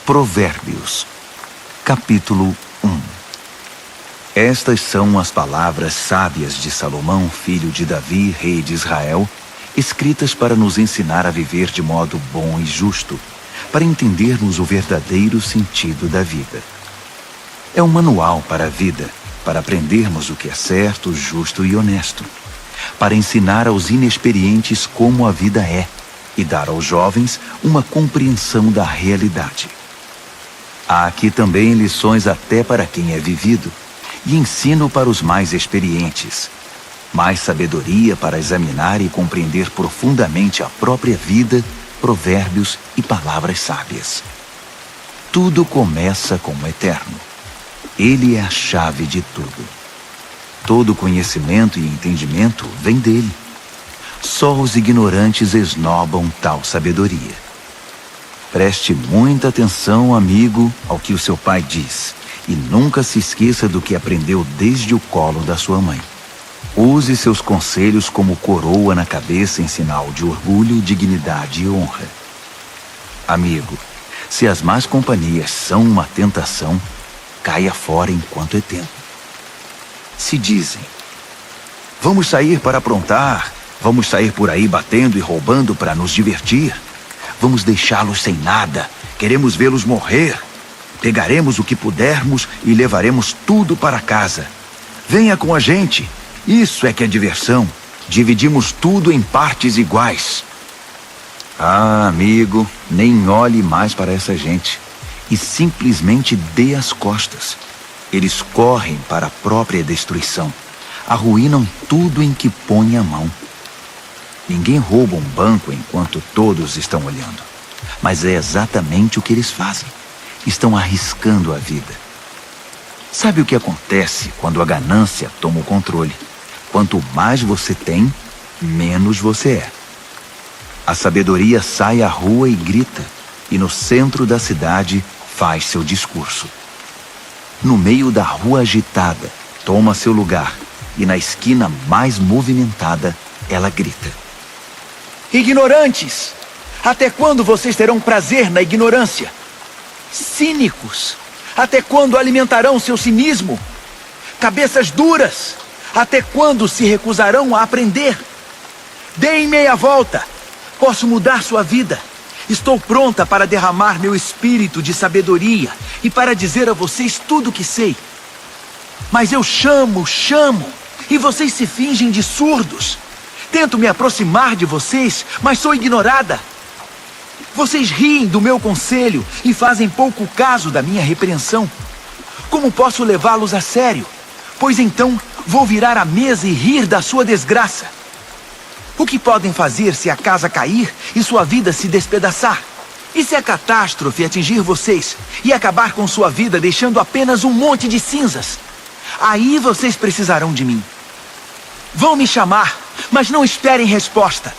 Provérbios, capítulo 1. Estas são as palavras sábias de Salomão, filho de Davi, rei de Israel, escritas para nos ensinar a viver de modo bom e justo, para entendermos o verdadeiro sentido da vida. É um manual para a vida, para aprendermos o que é certo, justo e honesto, para ensinar aos inexperientes como a vida é e dar aos jovens uma compreensão da realidade. Há aqui também lições até para quem é vivido e ensino para os mais experientes, mais sabedoria para examinar e compreender profundamente a própria vida, provérbios e palavras sábias. Tudo começa com o Eterno. Ele é a chave de tudo. Todo conhecimento e entendimento vem dele. Só os ignorantes esnobam tal sabedoria. Preste muita atenção, amigo, ao que o seu pai diz, e nunca se esqueça do que aprendeu desde o colo da sua mãe. Use seus conselhos como coroa na cabeça em sinal de orgulho, dignidade e honra. Amigo, se as más companhias são uma tentação, caia fora enquanto é tempo. Se dizem, vamos sair para aprontar, vamos sair por aí batendo e roubando para nos divertir, vamos deixá-los sem nada, queremos vê-los morrer, pegaremos o que pudermos e levaremos tudo para casa. Venha com a gente, isso é que é diversão, dividimos tudo em partes iguais. Ah, amigo, nem olhe mais para essa gente e simplesmente dê as costas. Eles correm para a própria destruição, arruinam tudo em que põem a mão. Ninguém rouba um banco enquanto todos estão olhando, mas é exatamente o que eles fazem. Estão arriscando a vida. Sabe o que acontece quando a ganância toma o controle? Quanto mais você tem, menos você é. A sabedoria sai à rua e grita, e no centro da cidade faz seu discurso. No meio da rua agitada, toma seu lugar, e na esquina mais movimentada, ela grita: ignorantes! Até quando vocês terão prazer na ignorância? Cínicos! Até quando alimentarão seu cinismo? Cabeças duras! Até quando se recusarão a aprender? Deem meia volta! Posso mudar sua vida. Estou pronta para derramar meu espírito de sabedoria e para dizer a vocês tudo o que sei. Mas eu chamo, e vocês se fingem de surdos. Tento me aproximar de vocês, mas sou ignorada. Vocês riem do meu conselho e fazem pouco caso da minha repreensão. Como posso levá-los a sério? Pois então vou virar a mesa e rir da sua desgraça. O que podem fazer se a casa cair e sua vida se despedaçar? E se a catástrofe atingir vocês e acabar com sua vida deixando apenas um monte de cinzas? Aí vocês precisarão de mim. Vão me chamar, mas não esperem resposta.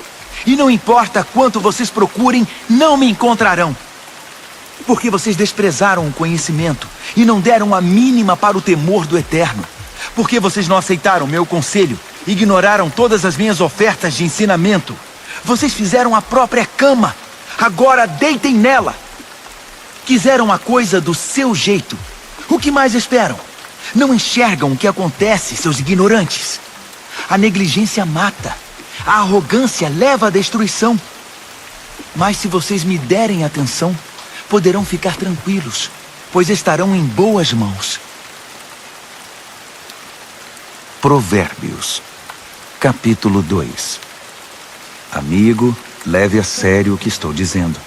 E não importa quanto vocês procurem, não me encontrarão. Porque vocês desprezaram o conhecimento e não deram a mínima para o temor do Eterno. Porque vocês não aceitaram meu conselho, ignoraram todas as minhas ofertas de ensinamento. Vocês fizeram a própria cama, agora deitem nela. Quiseram a coisa do seu jeito. O que mais esperam? Não enxergam o que acontece, seus ignorantes. A negligência mata. A arrogância leva à destruição. Mas se vocês me derem atenção, poderão ficar tranquilos, pois estarão em boas mãos. Provérbios, capítulo 2. Amigo, leve a sério o que estou dizendo.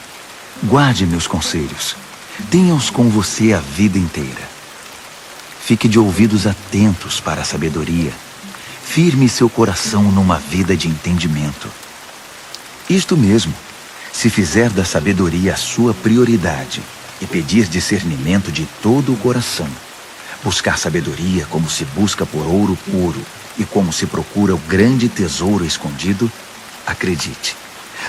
Guarde meus conselhos. Tenha-os com você a vida inteira. Fique de ouvidos atentos para a sabedoria. Firme seu coração numa vida de entendimento. Isto mesmo, se fizer da sabedoria a sua prioridade e pedir discernimento de todo o coração, buscar sabedoria como se busca por ouro puro e como se procura o grande tesouro escondido, acredite,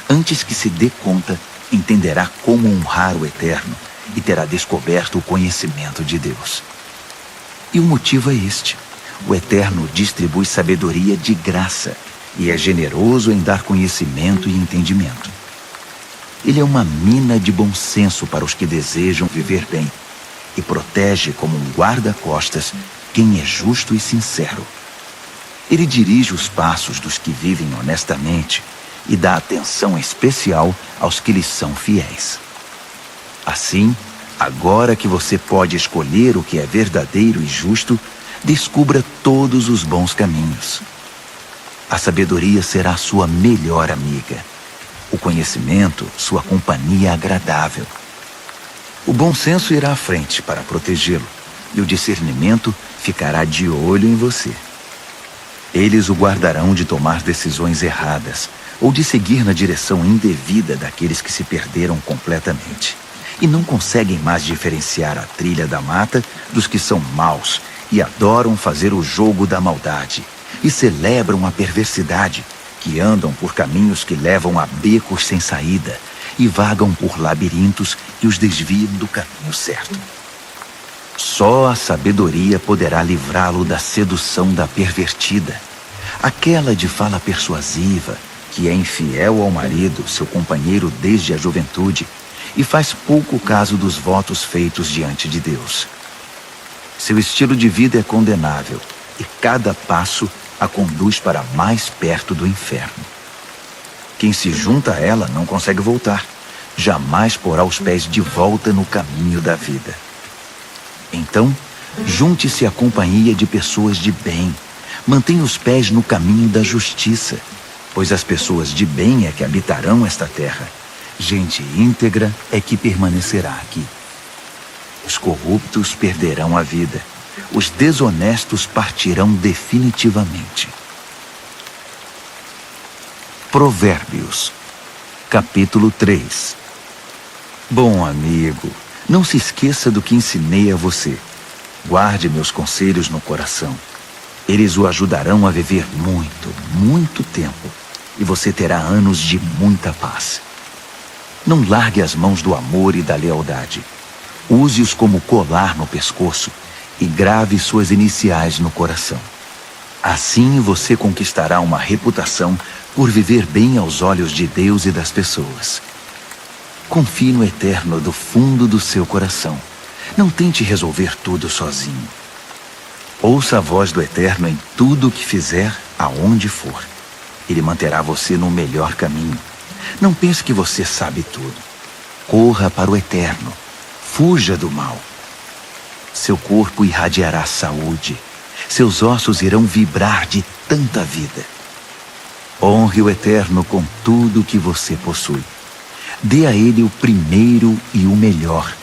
antes que se dê conta, entenderá como honrar o Eterno e terá descoberto o conhecimento de Deus. E o motivo é este: o Eterno distribui sabedoria de graça e é generoso em dar conhecimento e entendimento. Ele é uma mina de bom senso para os que desejam viver bem e protege como um guarda-costas quem é justo e sincero. Ele dirige os passos dos que vivem honestamente e dá atenção especial aos que lhes são fiéis. Assim, agora que você pode escolher o que é verdadeiro e justo, descubra todos os bons caminhos. A sabedoria será sua melhor amiga. O conhecimento, sua companhia agradável. O bom senso irá à frente para protegê-lo, e o discernimento ficará de olho em você. Eles o guardarão de tomar decisões erradas ou de seguir na direção indevida daqueles que se perderam completamente e não conseguem mais diferenciar a trilha da mata dos que são maus e adoram fazer o jogo da maldade e celebram a perversidade, que andam por caminhos que levam a becos sem saída e vagam por labirintos que os desviam do caminho certo. Só a sabedoria poderá livrá-lo da sedução da pervertida, aquela de fala persuasiva, que é infiel ao marido, seu companheiro desde a juventude, e faz pouco caso dos votos feitos diante de Deus. Seu estilo de vida é condenável, e cada passo a conduz para mais perto do inferno. Quem se junta a ela não consegue voltar, jamais porá os pés de volta no caminho da vida. Então, junte-se à companhia de pessoas de bem, mantenha os pés no caminho da justiça, pois as pessoas de bem é que habitarão esta terra. Gente íntegra é que permanecerá aqui. Os corruptos perderão a vida. Os desonestos partirão definitivamente. Provérbios, capítulo 3. Bom amigo, não se esqueça do que ensinei a você. Guarde meus conselhos no coração. Eles o ajudarão a viver muito, muito tempo, e você terá anos de muita paz. Não largue as mãos do amor e da lealdade. Use-os como colar no pescoço e grave suas iniciais no coração. Assim você conquistará uma reputação por viver bem aos olhos de Deus e das pessoas. Confie no Eterno do fundo do seu coração. Não tente resolver tudo sozinho. Ouça a voz do Eterno em tudo o que fizer, aonde for. Ele manterá você no melhor caminho. Não pense que você sabe tudo. Corra para o Eterno. Fuja do mal. Seu corpo irradiará saúde. Seus ossos irão vibrar de tanta vida. Honre o Eterno com tudo o que você possui. Dê a ele o primeiro e o melhor.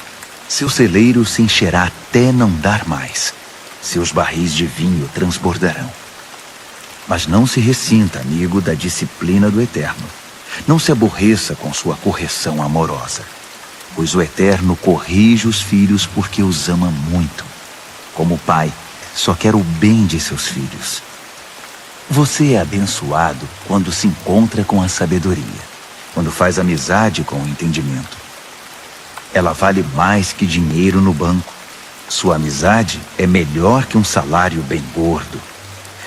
Seu celeiro se encherá até não dar mais. Seus barris de vinho transbordarão. Mas não se ressinta, amigo, da disciplina do Eterno. Não se aborreça com sua correção amorosa, pois o Eterno corrige os filhos porque os ama muito. Como pai, só quer o bem de seus filhos. Você é abençoado quando se encontra com a sabedoria, quando faz amizade com o entendimento. Ela vale mais que dinheiro no banco. Sua amizade é melhor que um salário bem gordo.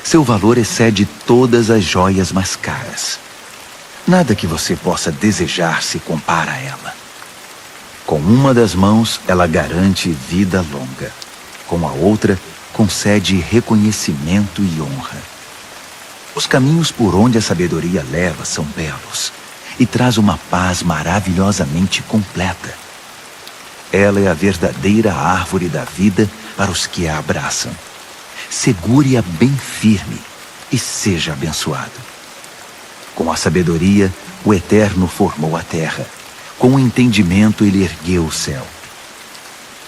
Seu valor excede todas as joias mais caras. Nada que você possa desejar se compara a ela. Com uma das mãos, ela garante vida longa. Com a outra, concede reconhecimento e honra. Os caminhos por onde a sabedoria leva são belos e traz uma paz maravilhosamente completa. Ela é a verdadeira árvore da vida para os que a abraçam. Segure-a bem firme e seja abençoado. Com a sabedoria, o Eterno formou a terra. Com o entendimento, ele ergueu o céu.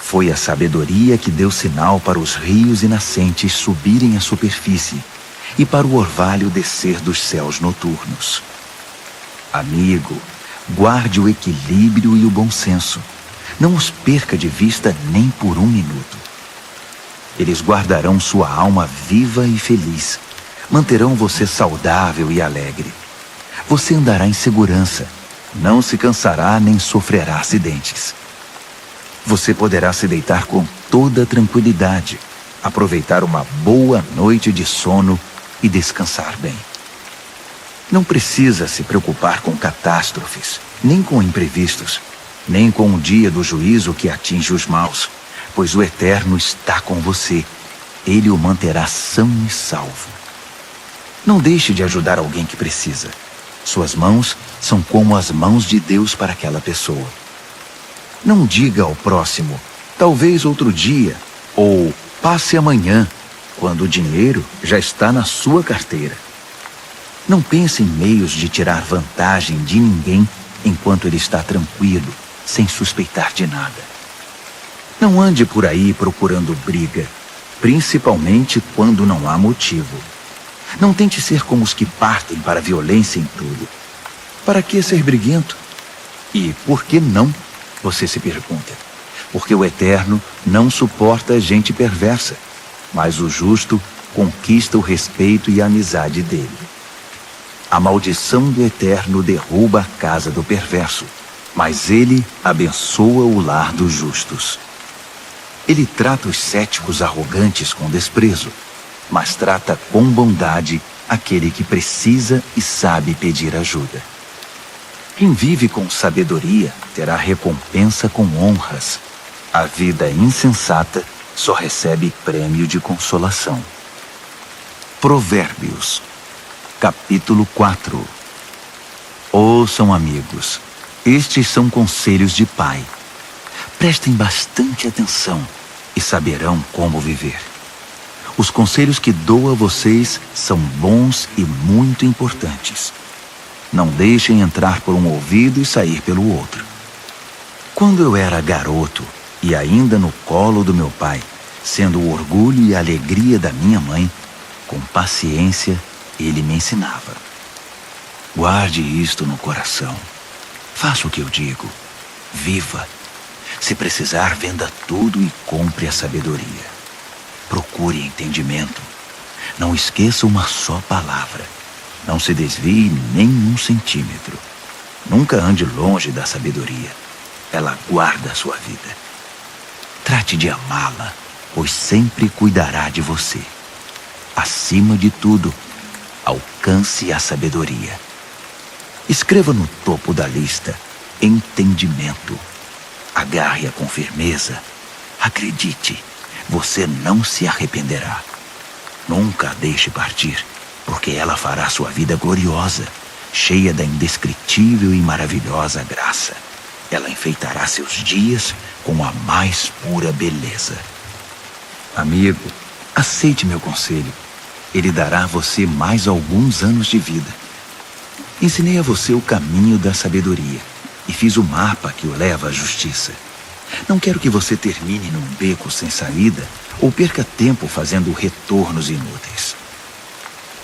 Foi a sabedoria que deu sinal para os rios e nascentes subirem à superfície e para o orvalho descer dos céus noturnos. Amigo, guarde o equilíbrio e o bom senso. Não os perca de vista nem por um minuto. Eles guardarão sua alma viva e feliz. Manterão você saudável e alegre. Você andará em segurança. Não se cansará nem sofrerá acidentes. Você poderá se deitar com toda tranquilidade, aproveitar uma boa noite de sono e descansar bem. Não precisa se preocupar com catástrofes, nem com imprevistos, nem com o dia do juízo que atinge os maus, pois o Eterno está com você. Ele o manterá são e salvo. Não deixe de ajudar alguém que precisa. Suas mãos são como as mãos de Deus para aquela pessoa. Não diga ao próximo, talvez outro dia, ou passe amanhã, quando o dinheiro já está na sua carteira. Não pense em meios de tirar vantagem de ninguém enquanto ele está tranquilo, sem suspeitar de nada. Não ande por aí procurando briga, principalmente quando não há motivo. Não tente ser como os que partem para a violência em tudo. Para que ser briguento? E por que não? Você se pergunta. Porque o Eterno não suporta gente perversa, mas o justo conquista o respeito e a amizade dele. A maldição do Eterno derruba a casa do perverso, mas ele abençoa o lar dos justos. Ele trata os céticos arrogantes com desprezo, mas trata com bondade aquele que precisa e sabe pedir ajuda. Quem vive com sabedoria terá recompensa com honras. A vida insensata só recebe prêmio de consolação. Provérbios, capítulo 4. Ouçam, amigos, estes são conselhos de pai. Prestem bastante atenção e saberão como viver. Os conselhos que dou a vocês são bons e muito importantes. Não deixem entrar por um ouvido e sair pelo outro. Quando eu era garoto e ainda no colo do meu pai, sendo o orgulho e a alegria da minha mãe, com paciência ele me ensinava. Guarde isto no coração. Faça o que eu digo. Viva. Se precisar, venda tudo e compre a sabedoria. Procure entendimento. Não esqueça uma só palavra. Não se desvie nem um centímetro. Nunca ande longe da sabedoria. Ela guarda a sua vida. Trate de amá-la, pois sempre cuidará de você. Acima de tudo, alcance a sabedoria. Escreva no topo da lista entendimento. Agarre-a com firmeza. Acredite, você não se arrependerá. Nunca a deixe partir, porque ela fará sua vida gloriosa, cheia da indescritível e maravilhosa graça. Ela enfeitará seus dias com a mais pura beleza. Amigo, aceite meu conselho. Ele dará a você mais alguns anos de vida. Ensinei a você o caminho da sabedoria e fiz o mapa que o leva à justiça. Não quero que você termine num beco sem saída ou perca tempo fazendo retornos inúteis.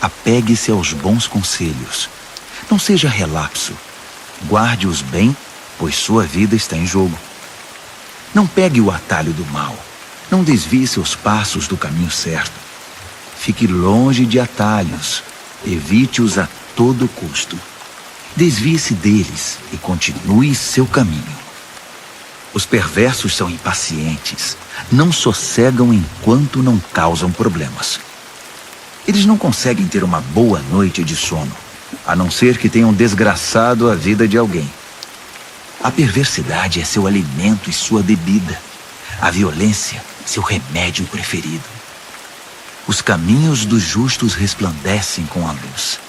Apegue-se aos bons conselhos. Não seja relapso. Guarde-os bem, pois sua vida está em jogo. Não pegue o atalho do mal. Não desvie seus passos do caminho certo. Fique longe de atalhos. Evite-os a todo custo. Desvie-se deles e continue seu caminho. Os perversos são impacientes. Não sossegam enquanto não causam problemas. Eles não conseguem ter uma boa noite de sono, a não ser que tenham desgraçado a vida de alguém. A perversidade é seu alimento e sua bebida. A violência, seu remédio preferido. Os caminhos dos justos resplandecem com a luz.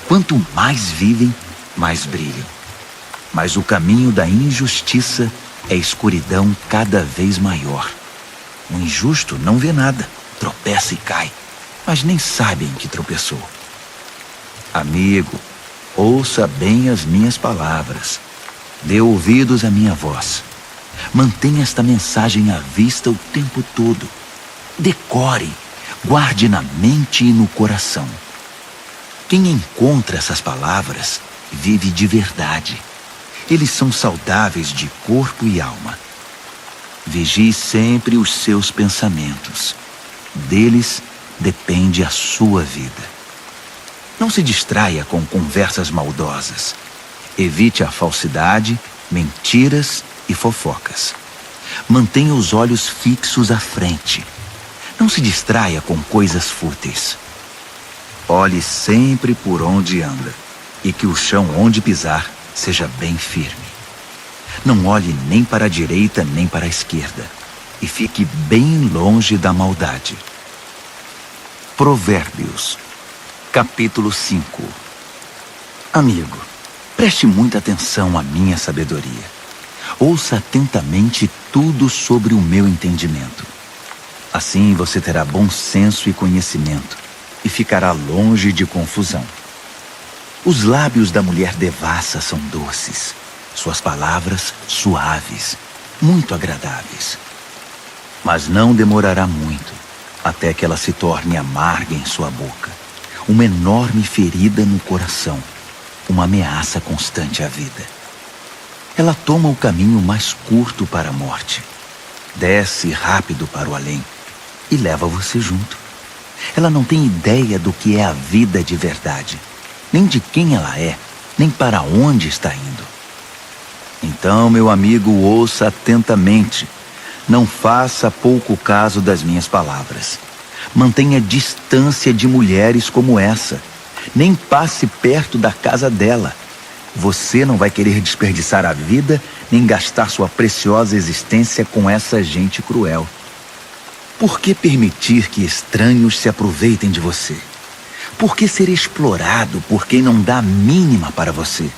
Quanto mais vivem, mais brilham. Mas o caminho da injustiça é escuridão cada vez maior. O injusto não vê nada, tropeça e cai, mas nem sabe em que tropeçou. Amigo, ouça bem as minhas palavras. Dê ouvidos à minha voz. Mantenha esta mensagem à vista o tempo todo. Decore, guarde na mente e no coração. Quem encontra essas palavras vive de verdade. Eles são saudáveis de corpo e alma. Vigie sempre os seus pensamentos. Deles depende a sua vida. Não se distraia com conversas maldosas. Evite a falsidade, mentiras e fofocas. Mantenha os olhos fixos à frente. Não se distraia com coisas fúteis. Olhe sempre por onde anda, e que o chão onde pisar seja bem firme. Não olhe nem para a direita nem para a esquerda, e fique bem longe da maldade. Provérbios, capítulo 5. Amigo, preste muita atenção à minha sabedoria. Ouça atentamente tudo sobre o meu entendimento. Assim você terá bom senso e conhecimento, e ficará longe de confusão. Os lábios da mulher devassa são doces, suas palavras suaves, muito agradáveis. Mas não demorará muito, até que ela se torne amarga em sua boca, uma enorme ferida no coração, uma ameaça constante à vida. Ela toma o caminho mais curto para a morte, desce rápido para o além e leva você junto. Ela não tem ideia do que é a vida de verdade, nem de quem ela é, nem para onde está indo. Então, meu amigo, ouça atentamente. Não faça pouco caso das minhas palavras. Mantenha distância de mulheres como essa. Nem passe perto da casa dela. Você não vai querer desperdiçar a vida, nem gastar sua preciosa existência com essa gente cruel. Por que permitir que estranhos se aproveitem de você? Por que ser explorado por quem não dá a mínima para você?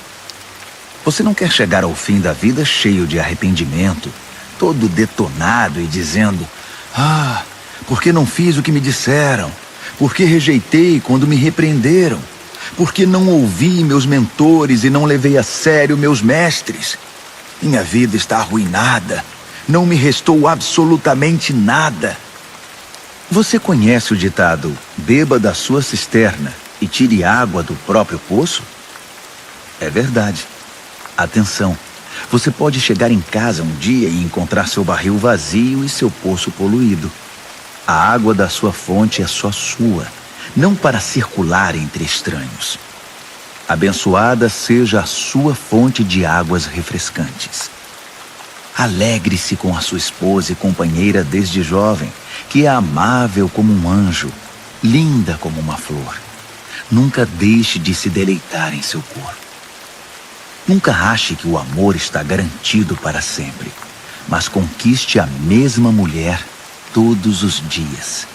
Você não quer chegar ao fim da vida cheio de arrependimento, todo detonado e dizendo: "Ah, por que não fiz o que me disseram? Por que rejeitei quando me repreenderam? Por que não ouvi meus mentores e não levei a sério meus mestres? Minha vida está arruinada. Não me restou absolutamente nada." Você conhece o ditado: "Beba da sua cisterna e tire água do próprio poço"? É verdade. Atenção, você pode chegar em casa um dia e encontrar seu barril vazio e seu poço poluído. A água da sua fonte é só sua, não para circular entre estranhos. Abençoada seja a sua fonte de águas refrescantes. Alegre-se com a sua esposa e companheira desde jovem, que é amável como um anjo, linda como uma flor. Nunca deixe de se deleitar em seu corpo. Nunca ache que o amor está garantido para sempre, mas conquiste a mesma mulher todos os dias.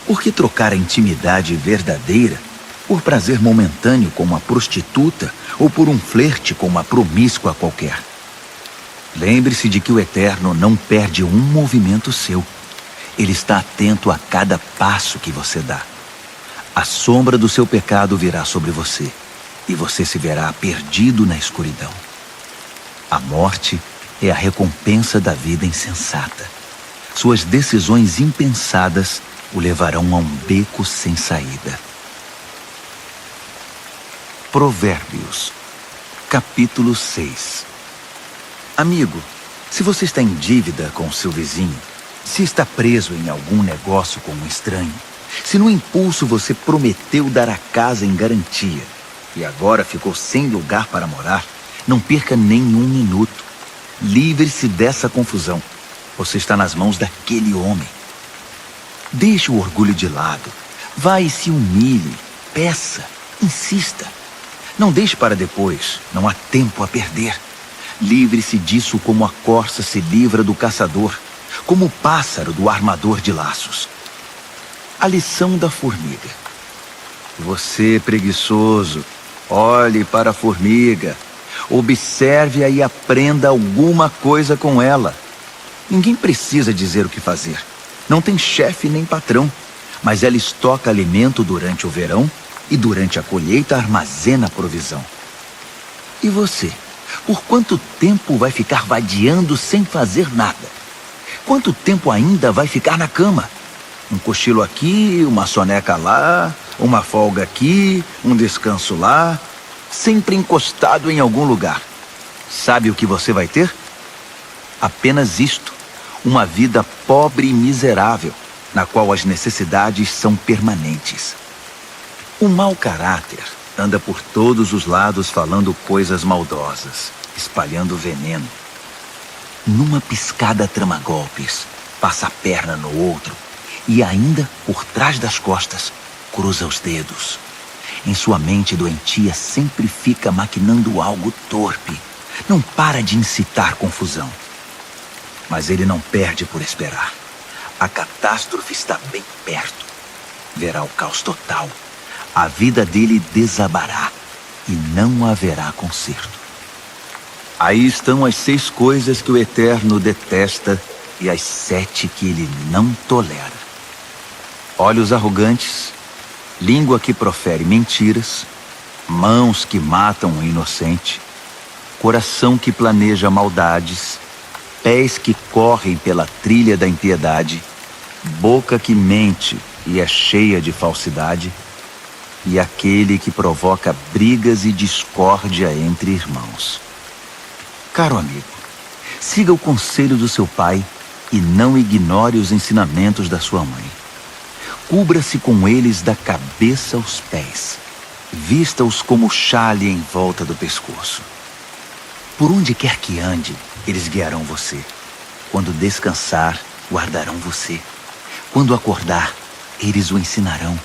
Por que trocar a intimidade verdadeira por prazer momentâneo com uma prostituta ou por um flerte com uma promíscua qualquer? Lembre-se de que o Eterno não perde um movimento seu. Ele está atento a cada passo que você dá. A sombra do seu pecado virá sobre você, e você se verá perdido na escuridão. A morte é a recompensa da vida insensata. Suas decisões impensadas o levarão a um beco sem saída. Provérbios, capítulo 6. Amigo, se você está em dívida com seu vizinho, se está preso em algum negócio com um estranho, se no impulso você prometeu dar a casa em garantia e agora ficou sem lugar para morar, não perca nenhum minuto. Livre-se dessa confusão. Você está nas mãos daquele homem. Deixe o orgulho de lado. Vá e se humilhe. Peça. Insista. Não deixe para depois. Não há tempo a perder. Livre-se disso como a corça se livra do caçador, como o pássaro do armador de laços. A lição da formiga. Você, preguiçoso, olhe para a formiga. Observe-a e aprenda alguma coisa com ela. Ninguém precisa dizer o que fazer. Não tem chefe nem patrão, mas ela estoca alimento durante o verão e durante a colheita armazena provisão. E você? Por quanto tempo vai ficar vadiando sem fazer nada? Quanto tempo ainda vai ficar na cama? Um cochilo aqui, uma soneca lá, uma folga aqui, um descanso lá, sempre encostado em algum lugar. Sabe o que você vai ter? Apenas isto, uma vida pobre e miserável, na qual as necessidades são permanentes. O mau caráter anda por todos os lados falando coisas maldosas, espalhando veneno. Numa piscada trama golpes, passa a perna no outro e ainda, por trás das costas, cruza os dedos. Em sua mente doentia sempre fica maquinando algo torpe. Não para de incitar confusão. Mas ele não perde por esperar. A catástrofe está bem perto. Verá o caos total. A vida dele desabará e não haverá conserto. Aí estão as 6 coisas que o Eterno detesta e as 7 que ele não tolera: olhos arrogantes, língua que profere mentiras, mãos que matam o inocente, coração que planeja maldades, pés que correm pela trilha da impiedade, boca que mente e é cheia de falsidade, e aquele que provoca brigas e discórdia entre irmãos. Caro amigo, siga o conselho do seu pai e não ignore os ensinamentos da sua mãe. Cubra-se com eles da cabeça aos pés. Vista-os como xale em volta do pescoço. Por onde quer que ande, eles guiarão você. Quando descansar, guardarão você. Quando acordar, eles o ensinarão,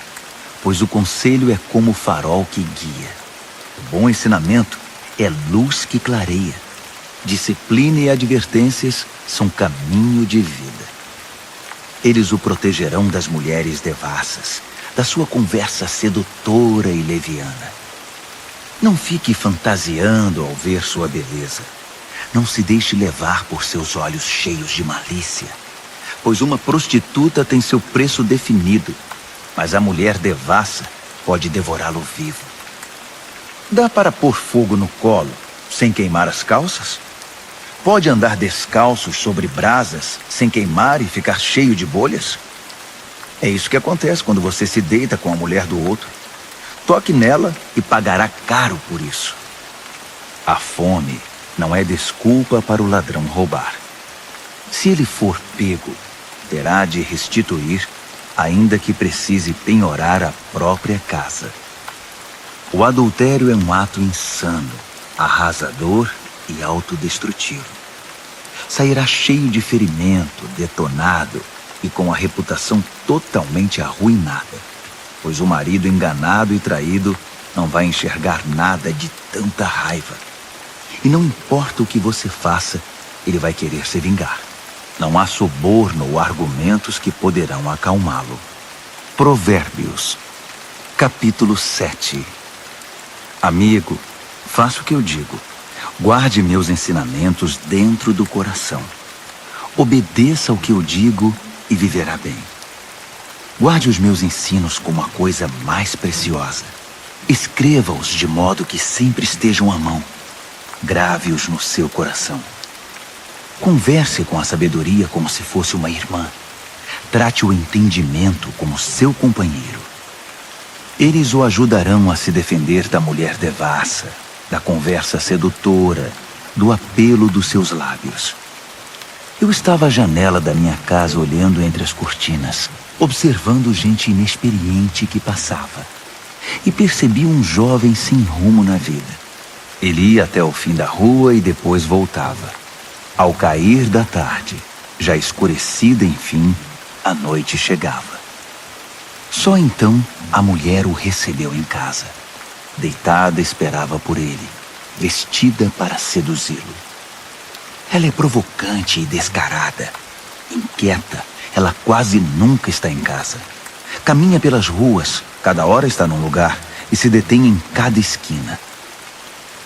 pois o conselho é como o farol que guia. O bom ensinamento é luz que clareia. Disciplina e advertências são caminho de vida. Eles o protegerão das mulheres devassas, da sua conversa sedutora e leviana. Não fique fantasiando ao ver sua beleza. Não se deixe levar por seus olhos cheios de malícia, pois uma prostituta tem seu preço definido, mas a mulher devassa pode devorá-lo vivo. Dá para pôr fogo no colo sem queimar as calças? Pode andar descalços sobre brasas sem queimar e ficar cheio de bolhas? É isso que acontece quando você se deita com a mulher do outro. Toque nela e pagará caro por isso. A fome não é desculpa para o ladrão roubar. Se ele for pego, terá de restituir, ainda que precise penhorar a própria casa. O adultério é um ato insano, arrasador e autodestrutivo. Sairá cheio de ferimento, detonado e com a reputação totalmente arruinada, pois o marido enganado e traído não vai enxergar nada de tanta raiva. E não importa o que você faça, ele vai querer se vingar. Não há suborno ou argumentos que poderão acalmá-lo. Provérbios, capítulo 7. Amigo, faça o que eu digo. Guarde meus ensinamentos dentro do coração. Obedeça ao que eu digo e viverá bem. Guarde os meus ensinos como a coisa mais preciosa. Escreva-os de modo que sempre estejam à mão. Grave-os no seu coração. Converse com a sabedoria como se fosse uma irmã. Trate o entendimento como seu companheiro. Eles o ajudarão a se defender da mulher devassa, da conversa sedutora, do apelo dos seus lábios. Eu estava à janela da minha casa olhando entre as cortinas, observando gente inexperiente que passava. E percebi um jovem sem rumo na vida. Ele ia até o fim da rua e depois voltava. Ao cair da tarde, já escurecida enfim, a noite chegava. Só então a mulher o recebeu em casa. Deitada esperava por ele, vestida para seduzi-lo. Ela é provocante e descarada. Inquieta, ela quase nunca está em casa. Caminha pelas ruas, cada hora está num lugar, e se detém em cada esquina.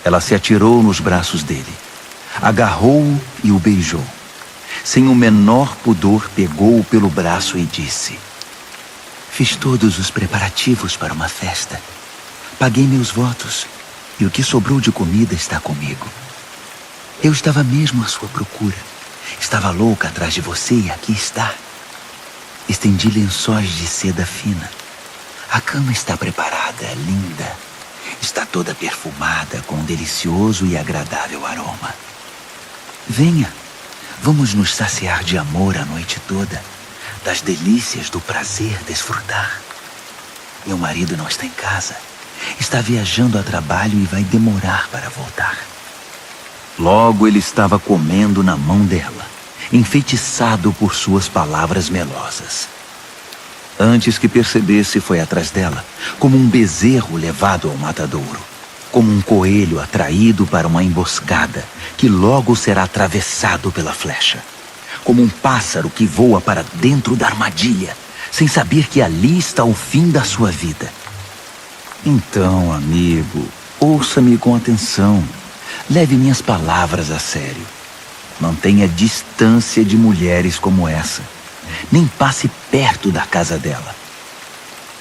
Ela se atirou nos braços dele, agarrou-o e o beijou. Sem o menor pudor, pegou-o pelo braço e disse: fiz todos os preparativos para uma festa. Paguei meus votos, e o que sobrou de comida está comigo. Eu estava mesmo à sua procura. Estava louca atrás de você e aqui está. Estendi lençóis de seda fina. A cama está preparada, linda. Está toda perfumada com um delicioso e agradável aroma. Venha, vamos nos saciar de amor a noite toda, das delícias do prazer desfrutar. Meu marido não está em casa. Está viajando a trabalho e vai demorar para voltar. Logo ele estava comendo na mão dela, enfeitiçado por suas palavras melosas. Antes que percebesse, foi atrás dela, como um bezerro levado ao matadouro, como um coelho atraído para uma emboscada, que logo será atravessado pela flecha, como um pássaro que voa para dentro da armadilha, sem saber que ali está o fim da sua vida. Então, amigo, ouça-me com atenção. Leve minhas palavras a sério. Mantenha distância de mulheres como essa. Nem passe perto da casa dela.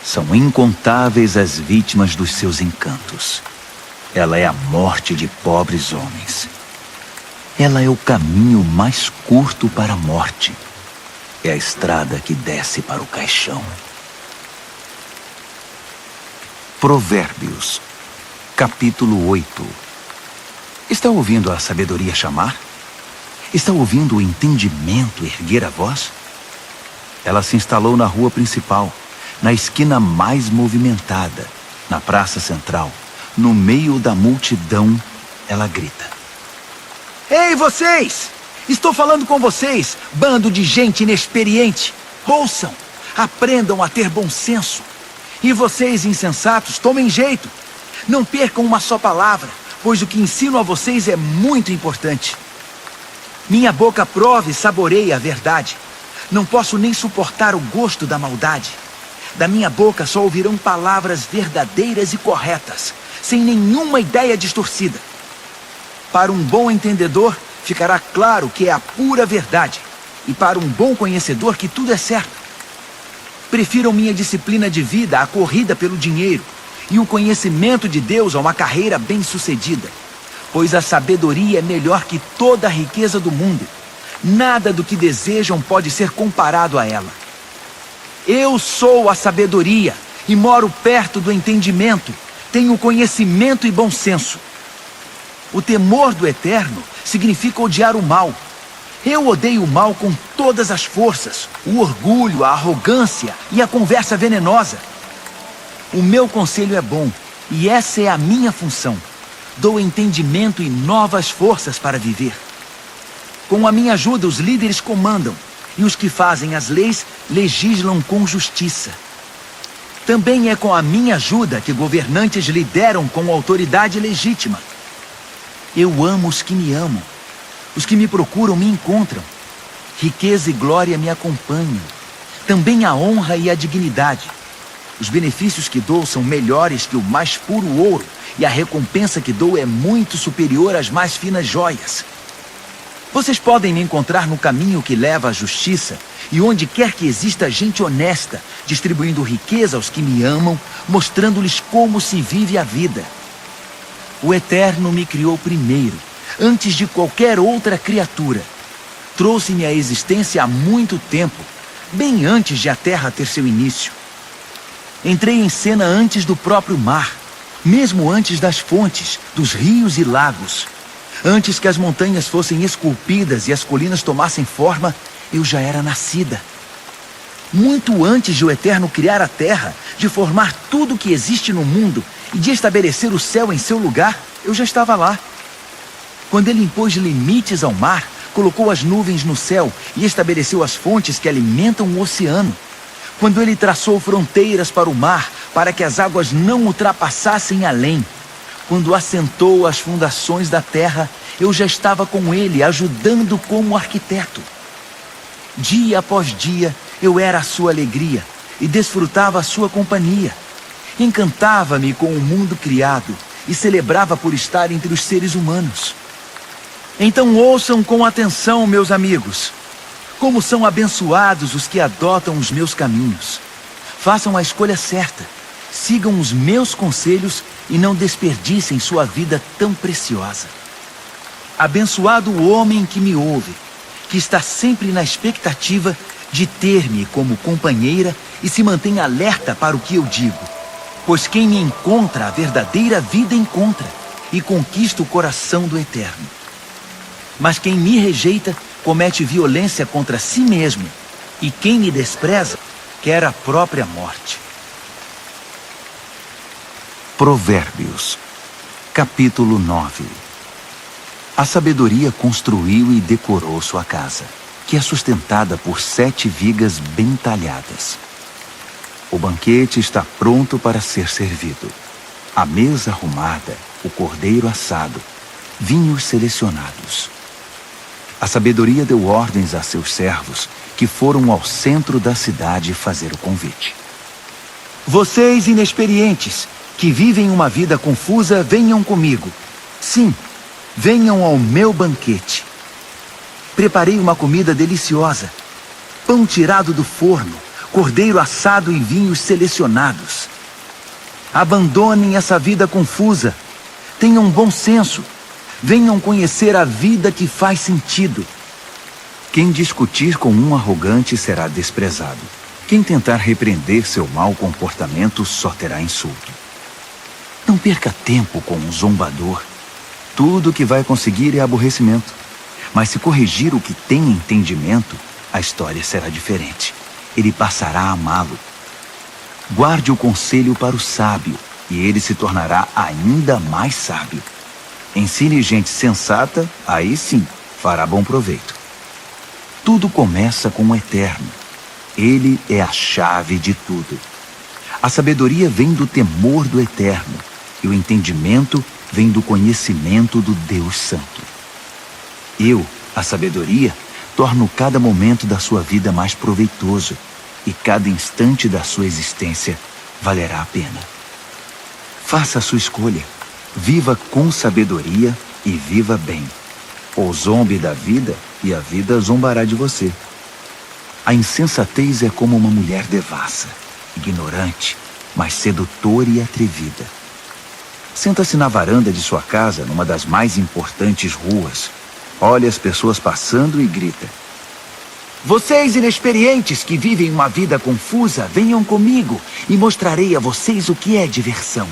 São incontáveis as vítimas dos seus encantos. Ela é a morte de pobres homens. Ela é o caminho mais curto para a morte. É a estrada que desce para o caixão. Provérbios, capítulo 8. Está ouvindo a sabedoria chamar? Está ouvindo o entendimento erguer a voz? Ela se instalou na rua principal, na esquina mais movimentada, na praça central. No meio da multidão, ela grita: Ei, vocês! Estou falando com vocês, bando de gente inexperiente. Ouçam, aprendam a ter bom senso. E vocês, insensatos, tomem jeito. Não percam uma só palavra, pois o que ensino a vocês é muito importante. Minha boca prova e saboreia a verdade. Não posso nem suportar o gosto da maldade. Da minha boca só ouvirão palavras verdadeiras e corretas, sem nenhuma ideia distorcida. Para um bom entendedor, ficará claro que é a pura verdade, e para um bom conhecedor que tudo é certo. Prefiram minha disciplina de vida à corrida pelo dinheiro, e o conhecimento de Deus a uma carreira bem-sucedida, pois a sabedoria é melhor que toda a riqueza do mundo. Nada do que desejam pode ser comparado a ela. Eu sou a sabedoria e moro perto do entendimento. Tenho conhecimento e bom senso. O temor do Eterno significa odiar o mal. Eu odeio o mal com todas as forças, o orgulho, a arrogância e a conversa venenosa. O meu conselho é bom, e essa é a minha função. Dou entendimento e novas forças para viver. Com a minha ajuda, os líderes comandam, e os que fazem as leis legislam com justiça. Também é com a minha ajuda que governantes lideram com autoridade legítima. Eu amo os que me amam. Os que me procuram me encontram. Riqueza e glória me acompanham. Também a honra e a dignidade. Os benefícios que dou são melhores que o mais puro ouro, e a recompensa que dou é muito superior às mais finas joias. Vocês podem me encontrar no caminho que leva à justiça, e onde quer que exista gente honesta, distribuindo riqueza aos que me amam, mostrando-lhes como se vive a vida. O Eterno me criou primeiro, antes de qualquer outra criatura. Trouxe-me à existência há muito tempo, bem antes de a terra ter seu início. Entrei em cena antes do próprio mar, mesmo antes das fontes, dos rios e lagos. Antes que as montanhas fossem esculpidas e as colinas tomassem forma, eu já era nascida. Muito antes de o Eterno criar a terra, de formar tudo o que existe no mundo e de estabelecer o céu em seu lugar, eu já estava lá. Quando ele impôs limites ao mar, colocou as nuvens no céu e estabeleceu as fontes que alimentam o oceano. Quando ele traçou fronteiras para o mar, para que as águas não ultrapassassem além. Quando assentou as fundações da terra, eu já estava com ele, ajudando como arquiteto. Dia após dia, eu era a sua alegria e desfrutava a sua companhia. Encantava-me com o mundo criado e celebrava por estar entre os seres humanos. Então ouçam com atenção, meus amigos. Como são abençoados os que adotam os meus caminhos. Façam a escolha certa. Sigam os meus conselhos e não desperdicem sua vida tão preciosa. Abençoado o homem que me ouve, que está sempre na expectativa de ter-me como companheira e se mantém alerta para o que eu digo. Pois quem me encontra a verdadeira vida encontra e conquista o coração do Eterno. Mas quem me rejeita comete violência contra si mesmo, e quem me despreza quer a própria morte. Provérbios, capítulo 9. A sabedoria construiu e decorou sua casa, que é sustentada por 7 vigas bem talhadas. O banquete está pronto para ser servido. A mesa arrumada, o cordeiro assado, vinhos selecionados. A sabedoria deu ordens a seus servos, que foram ao centro da cidade fazer o convite. Vocês inexperientes, que vivem uma vida confusa, venham comigo. Sim, venham ao meu banquete. Preparei uma comida deliciosa. Pão tirado do forno, cordeiro assado e vinhos selecionados. Abandonem essa vida confusa. Tenham bom senso. Venham conhecer a vida que faz sentido. Quem discutir com um arrogante será desprezado. Quem tentar repreender seu mau comportamento só terá insulto. Não perca tempo com um zombador. Tudo que vai conseguir é aborrecimento. Mas se corrigir o que tem entendimento, a história será diferente. Ele passará a amá-lo. Guarde o conselho para o sábio, e ele se tornará ainda mais sábio. Ensine gente sensata, aí sim, fará bom proveito. Tudo começa com o Eterno. Ele é a chave de tudo. A sabedoria vem do temor do Eterno, e o entendimento vem do conhecimento do Deus Santo. Eu, a sabedoria, torno cada momento da sua vida mais proveitoso, e cada instante da sua existência valerá a pena. Faça a sua escolha. Viva com sabedoria e viva bem. Ou zombe da vida e a vida zombará de você. A insensatez é como uma mulher devassa, ignorante, mas sedutora e atrevida. Senta-se na varanda de sua casa, numa das mais importantes ruas. Olha as pessoas passando e grita: vocês inexperientes que vivem uma vida confusa, venham comigo e mostrarei a vocês o que é diversão.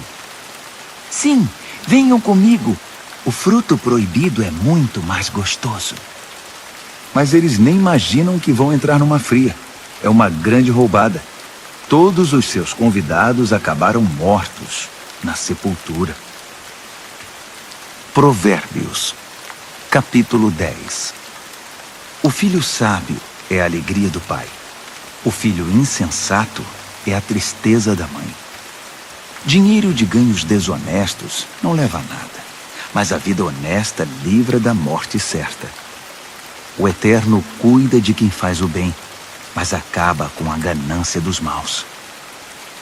Sim, venham comigo. O fruto proibido é muito mais gostoso. Mas eles nem imaginam que vão entrar numa fria. É uma grande roubada. Todos os seus convidados acabaram mortos na sepultura. Provérbios, capítulo 10. O filho sábio é a alegria do pai. O filho insensato é a tristeza da mãe. Dinheiro de ganhos desonestos não leva a nada, mas a vida honesta livra da morte certa. O Eterno cuida de quem faz o bem, mas acaba com a ganância dos maus.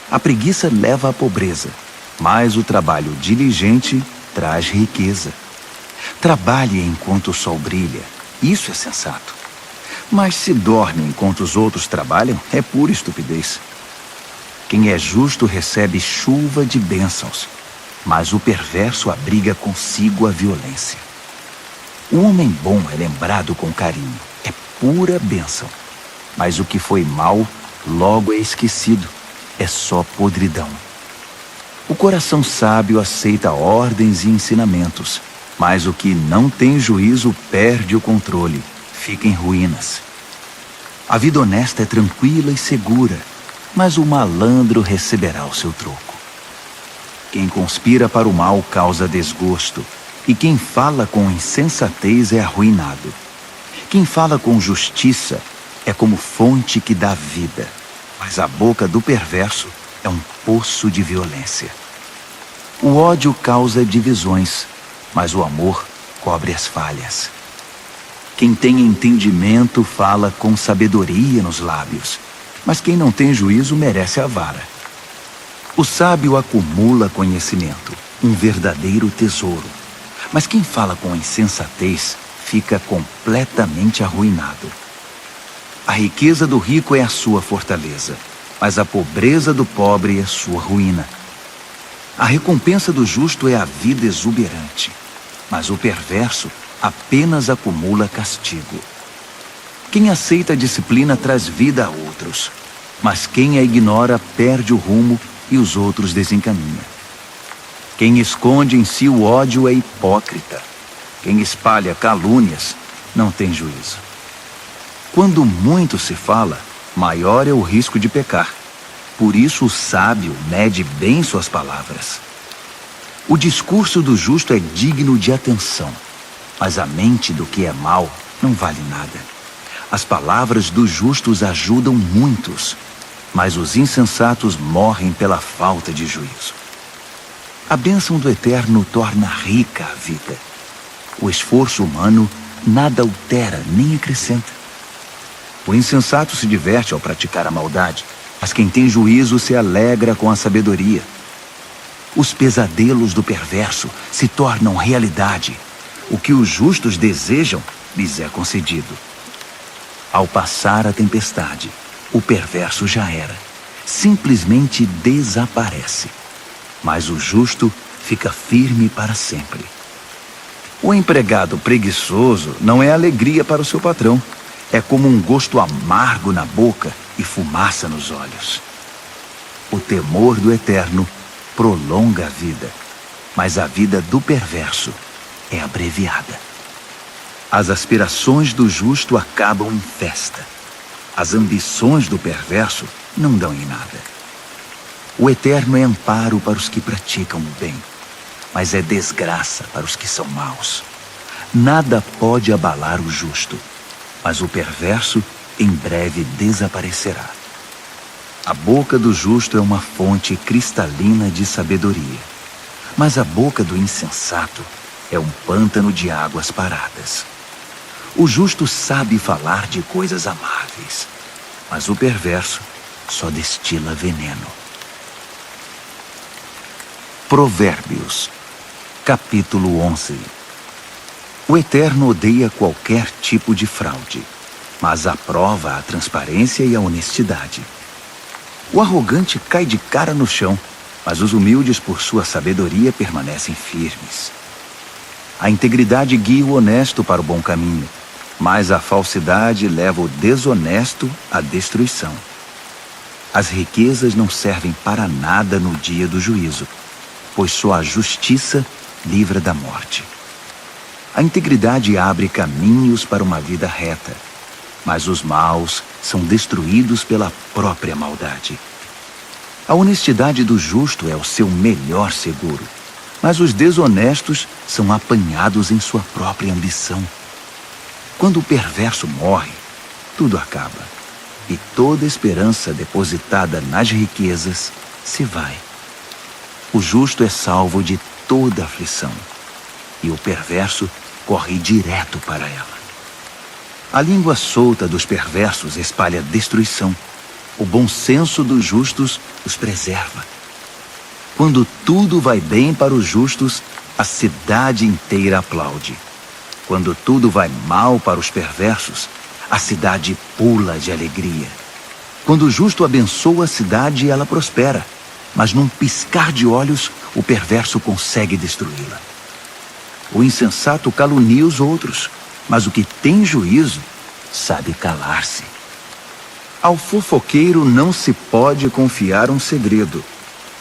A preguiça leva à pobreza, mas o trabalho diligente traz riqueza. Trabalhe enquanto o sol brilha, isso é sensato. Mas se dorme enquanto os outros trabalham, é pura estupidez. Quem é justo recebe chuva de bênçãos, mas o perverso abriga consigo a violência. O homem bom é lembrado com carinho, é pura bênção. Mas o que foi mal, logo é esquecido, é só podridão. O coração sábio aceita ordens e ensinamentos, mas o que não tem juízo perde o controle, fica em ruínas. A vida honesta é tranquila e segura, mas o malandro receberá o seu troco. Quem conspira para o mal causa desgosto, e quem fala com insensatez é arruinado. Quem fala com justiça é como fonte que dá vida, mas a boca do perverso é um poço de violência. O ódio causa divisões, mas o amor cobre as falhas. Quem tem entendimento fala com sabedoria nos lábios, mas quem não tem juízo merece a vara. O sábio acumula conhecimento, um verdadeiro tesouro, mas quem fala com insensatez fica completamente arruinado. A riqueza do rico é a sua fortaleza, mas a pobreza do pobre é sua ruína. A recompensa do justo é a vida exuberante, mas o perverso apenas acumula castigo. Quem aceita a disciplina traz vida a outros, mas quem a ignora perde o rumo e os outros desencaminha. Quem esconde em si o ódio é hipócrita. Quem espalha calúnias não tem juízo. Quando muito se fala, maior é o risco de pecar. Por isso o sábio mede bem suas palavras. O discurso do justo é digno de atenção, mas a mente do que é mau não vale nada. As palavras dos justos ajudam muitos, mas os insensatos morrem pela falta de juízo. A bênção do Eterno torna rica a vida. O esforço humano nada altera nem acrescenta. O insensato se diverte ao praticar a maldade, mas quem tem juízo se alegra com a sabedoria. Os pesadelos do perverso se tornam realidade. O que os justos desejam lhes é concedido. Ao passar a tempestade, o perverso já era. Simplesmente desaparece. Mas o justo fica firme para sempre. O empregado preguiçoso não é alegria para o seu patrão. É como um gosto amargo na boca e fumaça nos olhos. O temor do Eterno prolonga a vida, mas a vida do perverso é abreviada. As aspirações do justo acabam em festa. As ambições do perverso não dão em nada. O Eterno é amparo para os que praticam o bem, mas é desgraça para os que são maus. Nada pode abalar o justo, mas o perverso em breve desaparecerá. A boca do justo é uma fonte cristalina de sabedoria, mas a boca do insensato é um pântano de águas paradas. O justo sabe falar de coisas amáveis, mas o perverso só destila veneno. Provérbios, capítulo 11. O Eterno odeia qualquer tipo de fraude, mas aprova a transparência e a honestidade. O arrogante cai de cara no chão, mas os humildes, por sua sabedoria, permanecem firmes. A integridade guia o honesto para o bom caminho, mas a falsidade leva o desonesto à destruição. As riquezas não servem para nada no dia do juízo, pois só a justiça livra da morte. A integridade abre caminhos para uma vida reta, mas os maus são destruídos pela própria maldade. A honestidade do justo é o seu melhor seguro, mas os desonestos são apanhados em sua própria ambição. Quando o perverso morre, tudo acaba, e toda esperança depositada nas riquezas se vai. O justo é salvo de toda aflição, e o perverso corre direto para ela. A língua solta dos perversos espalha destruição. O bom senso dos justos os preserva. Quando tudo vai bem para os justos, a cidade inteira aplaude. Quando tudo vai mal para os perversos, a cidade pula de alegria. Quando o justo abençoa a cidade, ela prospera. Mas num piscar de olhos, o perverso consegue destruí-la. O insensato calunia os outros, mas o que tem juízo sabe calar-se. Ao fofoqueiro não se pode confiar um segredo,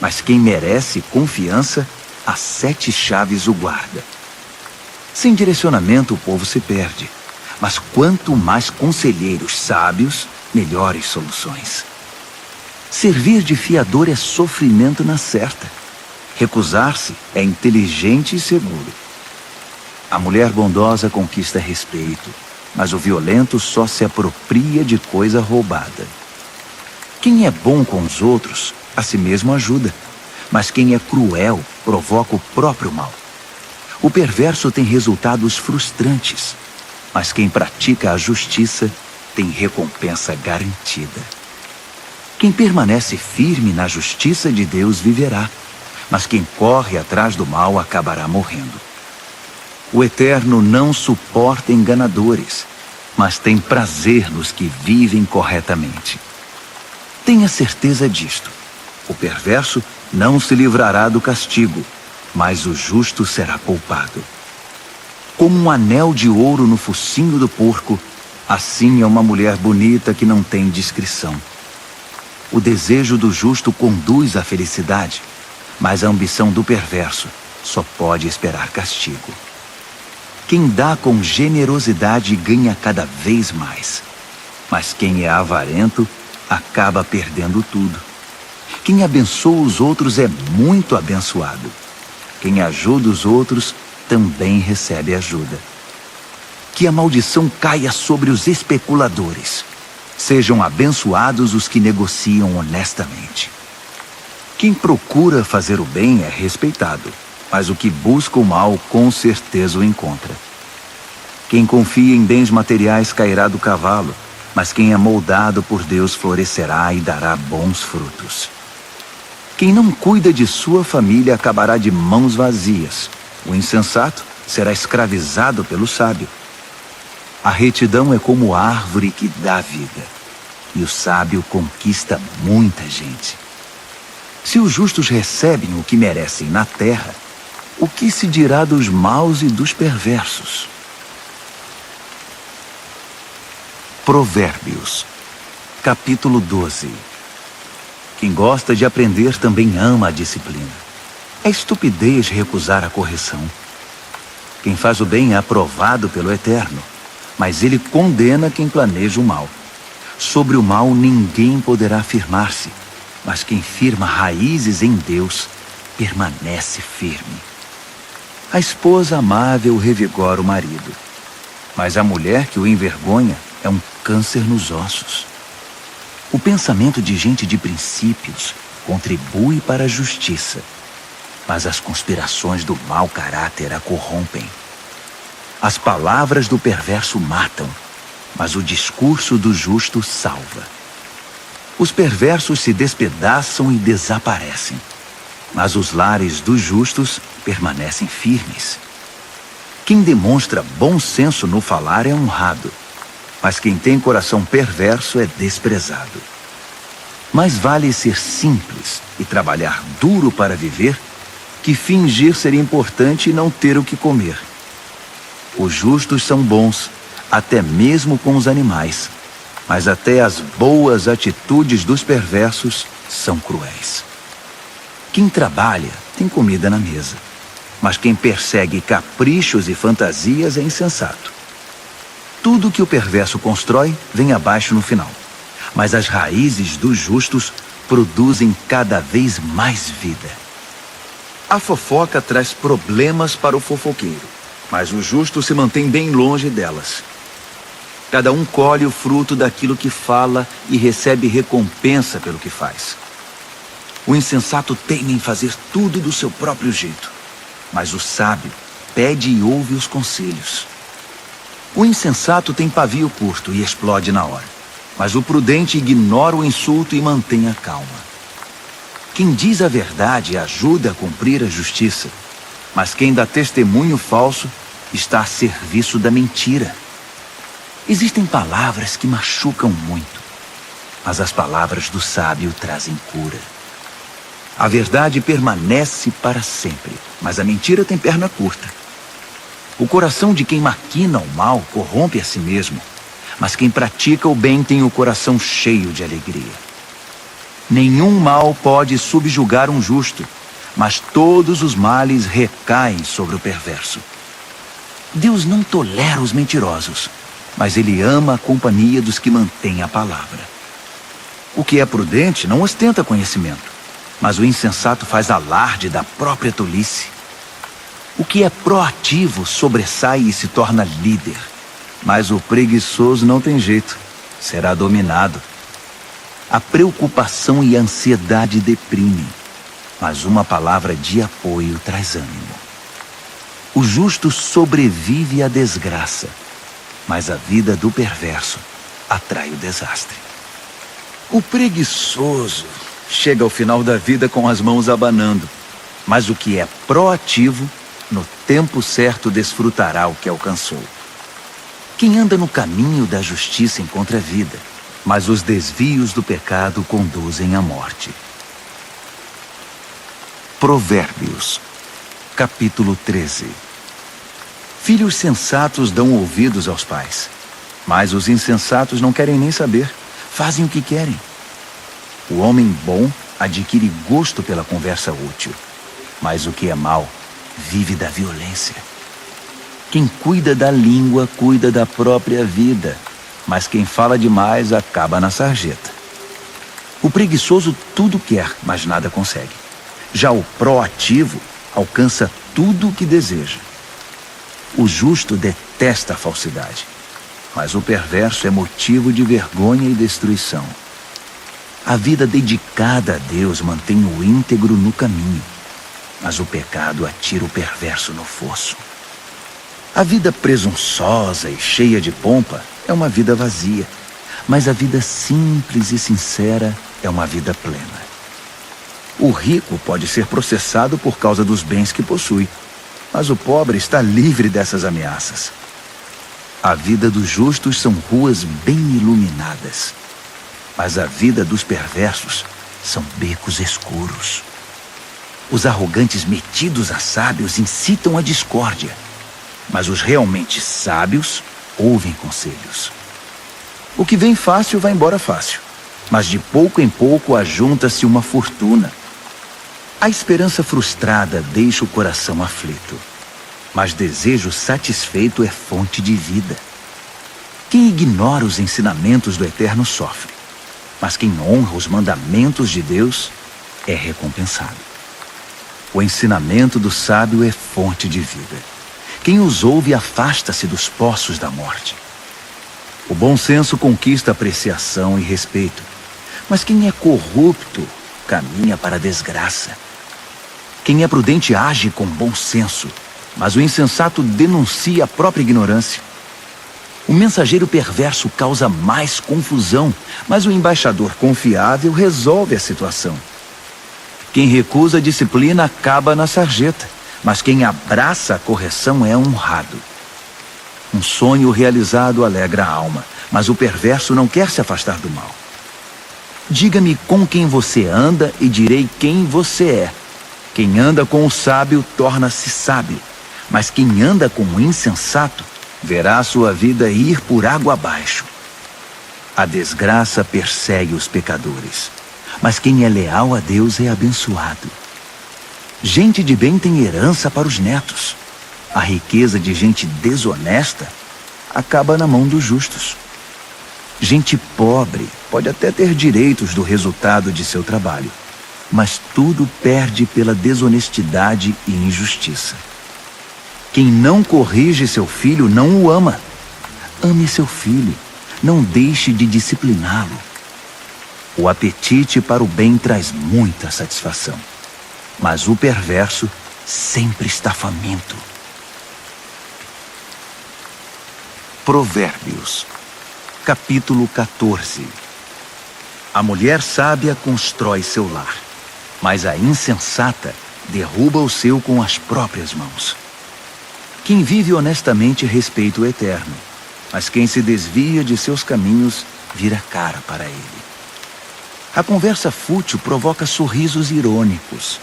mas quem merece confiança, as 7 chaves o guarda. Sem direcionamento o povo se perde, mas quanto mais conselheiros sábios, melhores soluções. Servir de fiador é sofrimento na certa. Recusar-se é inteligente e seguro. A mulher bondosa conquista respeito, mas o violento só se apropria de coisa roubada. Quem é bom com os outros, a si mesmo ajuda, mas quem é cruel provoca o próprio mal. O perverso tem resultados frustrantes, mas quem pratica a justiça tem recompensa garantida. Quem permanece firme na justiça de Deus viverá, mas quem corre atrás do mal acabará morrendo. O Eterno não suporta enganadores, mas tem prazer nos que vivem corretamente. Tenha certeza disto: o perverso não se livrará do castigo, mas o justo será poupado. Como um anel de ouro no focinho do porco, assim é uma mulher bonita que não tem discrição. O desejo do justo conduz à felicidade, mas a ambição do perverso só pode esperar castigo. Quem dá com generosidade ganha cada vez mais, mas quem é avarento acaba perdendo tudo. Quem abençoa os outros é muito abençoado. Quem ajuda os outros também recebe ajuda. Que a maldição caia sobre os especuladores. Sejam abençoados os que negociam honestamente. Quem procura fazer o bem é respeitado, mas o que busca o mal com certeza o encontra. Quem confia em bens materiais cairá do cavalo, mas quem é moldado por Deus florescerá e dará bons frutos. Quem não cuida de sua família acabará de mãos vazias. O insensato será escravizado pelo sábio. A retidão é como a árvore que dá vida, e o sábio conquista muita gente. Se os justos recebem o que merecem na terra, o que se dirá dos maus e dos perversos? Provérbios, capítulo 12. Quem gosta de aprender também ama a disciplina. É estupidez recusar a correção. Quem faz o bem é aprovado pelo Eterno, mas ele condena quem planeja o mal. Sobre o mal ninguém poderá afirmar-se, mas quem firma raízes em Deus permanece firme. A esposa amável revigora o marido, mas a mulher que o envergonha é um câncer nos ossos. O pensamento de gente de princípios contribui para a justiça, mas as conspirações do mau caráter a corrompem. As palavras do perverso matam, mas o discurso do justo salva. Os perversos se despedaçam e desaparecem, mas os lares dos justos permanecem firmes. Quem demonstra bom senso no falar é honrado, mas quem tem coração perverso é desprezado. Mais vale ser simples e trabalhar duro para viver que fingir ser importante e não ter o que comer. Os justos são bons, até mesmo com os animais, mas até as boas atitudes dos perversos são cruéis. Quem trabalha tem comida na mesa, mas quem persegue caprichos e fantasias é insensato. Tudo que o perverso constrói vem abaixo no final, mas as raízes dos justos produzem cada vez mais vida. A fofoca traz problemas para o fofoqueiro, mas o justo se mantém bem longe delas. Cada um colhe o fruto daquilo que fala e recebe recompensa pelo que faz. O insensato teima em fazer tudo do seu próprio jeito, mas o sábio pede e ouve os conselhos. O insensato tem pavio curto e explode na hora, mas o prudente ignora o insulto e mantém a calma. Quem diz a verdade ajuda a cumprir a justiça, mas quem dá testemunho falso está a serviço da mentira. Existem palavras que machucam muito, mas as palavras do sábio trazem cura. A verdade permanece para sempre, mas a mentira tem perna curta. O coração de quem maquina o mal corrompe a si mesmo, mas quem pratica o bem tem o coração cheio de alegria. Nenhum mal pode subjugar um justo, mas todos os males recaem sobre o perverso. Deus não tolera os mentirosos, mas ele ama a companhia dos que mantêm a palavra. O que é prudente não ostenta conhecimento, mas o insensato faz alarde da própria tolice. O que é proativo sobressai e se torna líder, mas o preguiçoso não tem jeito, será dominado. A preocupação e a ansiedade deprimem, mas uma palavra de apoio traz ânimo. O justo sobrevive à desgraça, mas a vida do perverso atrai o desastre. O preguiçoso chega ao final da vida com as mãos abanando, mas o que é proativo, no tempo certo desfrutará o que alcançou. Quem anda no caminho da justiça encontra vida, mas os desvios do pecado conduzem à morte. Provérbios, capítulo 13. Filhos sensatos dão ouvidos aos pais, mas os insensatos não querem nem saber, fazem o que querem. O homem bom adquire gosto pela conversa útil, mas o que é mau vive da violência. Quem cuida da língua cuida da própria vida, mas quem fala demais acaba na sarjeta. O preguiçoso tudo quer, mas nada consegue. Já o proativo alcança tudo o que deseja. O justo detesta a falsidade, mas o perverso é motivo de vergonha e destruição. A vida dedicada a Deus mantém o íntegro no caminho, mas o pecado atira o perverso no fosso. A vida presunçosa e cheia de pompa é uma vida vazia, mas a vida simples e sincera é uma vida plena. O rico pode ser processado por causa dos bens que possui, mas o pobre está livre dessas ameaças. A vida dos justos são ruas bem iluminadas, mas a vida dos perversos são becos escuros. Os arrogantes metidos a sábios incitam a discórdia, mas os realmente sábios ouvem conselhos. O que vem fácil vai embora fácil, mas de pouco em pouco ajunta-se uma fortuna. A esperança frustrada deixa o coração aflito, mas desejo satisfeito é fonte de vida. Quem ignora os ensinamentos do Eterno sofre, mas quem honra os mandamentos de Deus é recompensado. O ensinamento do sábio é fonte de vida. Quem os ouve afasta-se dos poços da morte. O bom senso conquista apreciação e respeito, mas quem é corrupto caminha para a desgraça. Quem é prudente age com bom senso, mas o insensato denuncia a própria ignorância. O mensageiro perverso causa mais confusão, mas o embaixador confiável resolve a situação. Quem recusa a disciplina acaba na sarjeta, mas quem abraça a correção é honrado. Um sonho realizado alegra a alma, mas o perverso não quer se afastar do mal. Diga-me com quem você anda e direi quem você é. Quem anda com o sábio torna-se sábio, mas quem anda com o insensato verá sua vida ir por água abaixo. A desgraça persegue os pecadores, mas quem é leal a Deus é abençoado. Gente de bem tem herança para os netos. A riqueza de gente desonesta acaba na mão dos justos. Gente pobre pode até ter direitos do resultado de seu trabalho, mas tudo perde pela desonestidade e injustiça. Quem não corrige seu filho não o ama. Ame seu filho, não deixe de discipliná-lo. O apetite para o bem traz muita satisfação, mas o perverso sempre está faminto. Provérbios, capítulo 14. A mulher sábia constrói seu lar, mas a insensata derruba o seu com as próprias mãos. Quem vive honestamente respeita o Eterno, mas quem se desvia de seus caminhos vira cara para ele. A conversa fútil provoca sorrisos irônicos,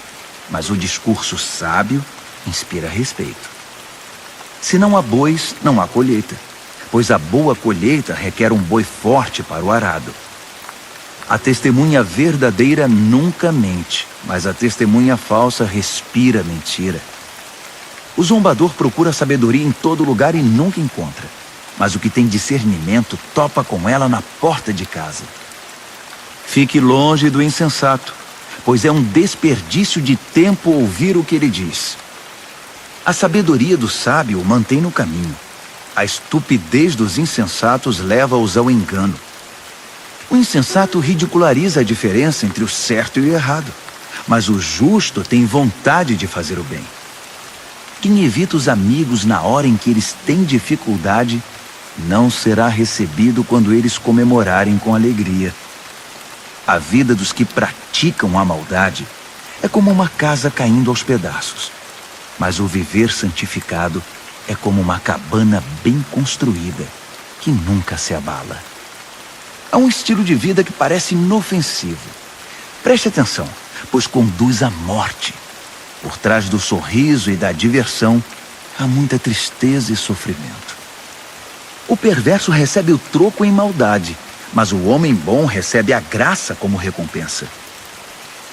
mas o discurso sábio inspira respeito. Se não há bois, não há colheita, pois a boa colheita requer um boi forte para o arado. A testemunha verdadeira nunca mente, mas a testemunha falsa respira mentira. O zombador procura sabedoria em todo lugar e nunca encontra, mas o que tem discernimento topa com ela na porta de casa. Fique longe do insensato, pois é um desperdício de tempo ouvir o que ele diz. A sabedoria do sábio o mantém no caminho. A estupidez dos insensatos leva-os ao engano. O insensato ridiculariza a diferença entre o certo e o errado, mas o justo tem vontade de fazer o bem. Quem evita os amigos na hora em que eles têm dificuldade, não será recebido quando eles comemorarem com alegria. A vida dos que praticam a maldade é como uma casa caindo aos pedaços, mas o viver santificado é como uma cabana bem construída, que nunca se abala. Há um estilo de vida que parece inofensivo. Preste atenção, pois conduz à morte. Por trás do sorriso e da diversão, há muita tristeza e sofrimento. O perverso recebe o troco em maldade, mas o homem bom recebe a graça como recompensa.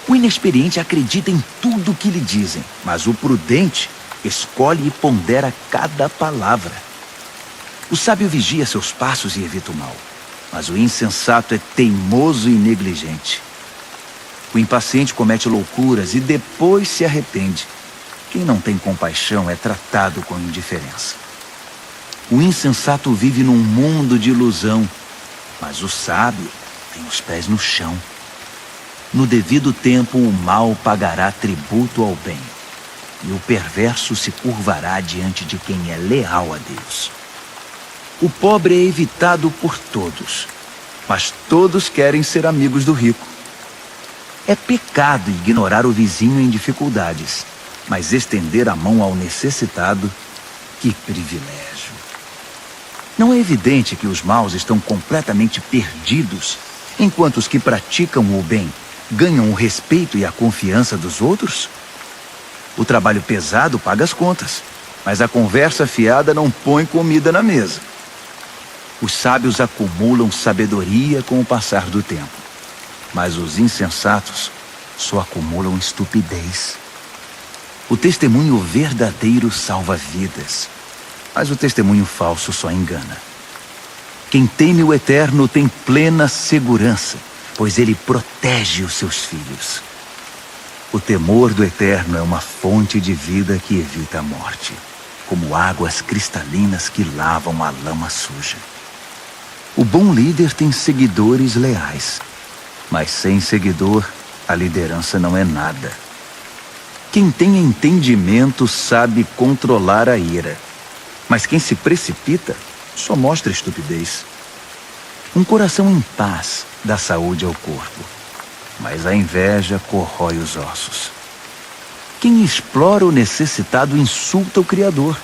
O inexperiente acredita em tudo o que lhe dizem, mas o prudente escolhe e pondera cada palavra. O sábio vigia seus passos e evita o mal, mas o insensato é teimoso e negligente. O impaciente comete loucuras e depois se arrepende. Quem não tem compaixão é tratado com indiferença. O insensato vive num mundo de ilusão, mas o sábio tem os pés no chão. No devido tempo, o mal pagará tributo ao bem, e o perverso se curvará diante de quem é leal a Deus. O pobre é evitado por todos, mas todos querem ser amigos do rico. É pecado ignorar o vizinho em dificuldades, mas estender a mão ao necessitado, que privilégio! Não é evidente que os maus estão completamente perdidos, enquanto os que praticam o bem ganham o respeito e a confiança dos outros? O trabalho pesado paga as contas, mas a conversa fiada não põe comida na mesa. Os sábios acumulam sabedoria com o passar do tempo, mas os insensatos só acumulam estupidez. O testemunho verdadeiro salva vidas, mas o testemunho falso só engana. Quem teme o Eterno tem plena segurança, pois ele protege os seus filhos. O temor do Eterno é uma fonte de vida que evita a morte, como águas cristalinas que lavam a lama suja. O bom líder tem seguidores leais, mas sem seguidor, a liderança não é nada. Quem tem entendimento sabe controlar a ira, mas quem se precipita só mostra estupidez. Um coração em paz dá saúde ao corpo, mas a inveja corrói os ossos. Quem explora o necessitado insulta o Criador,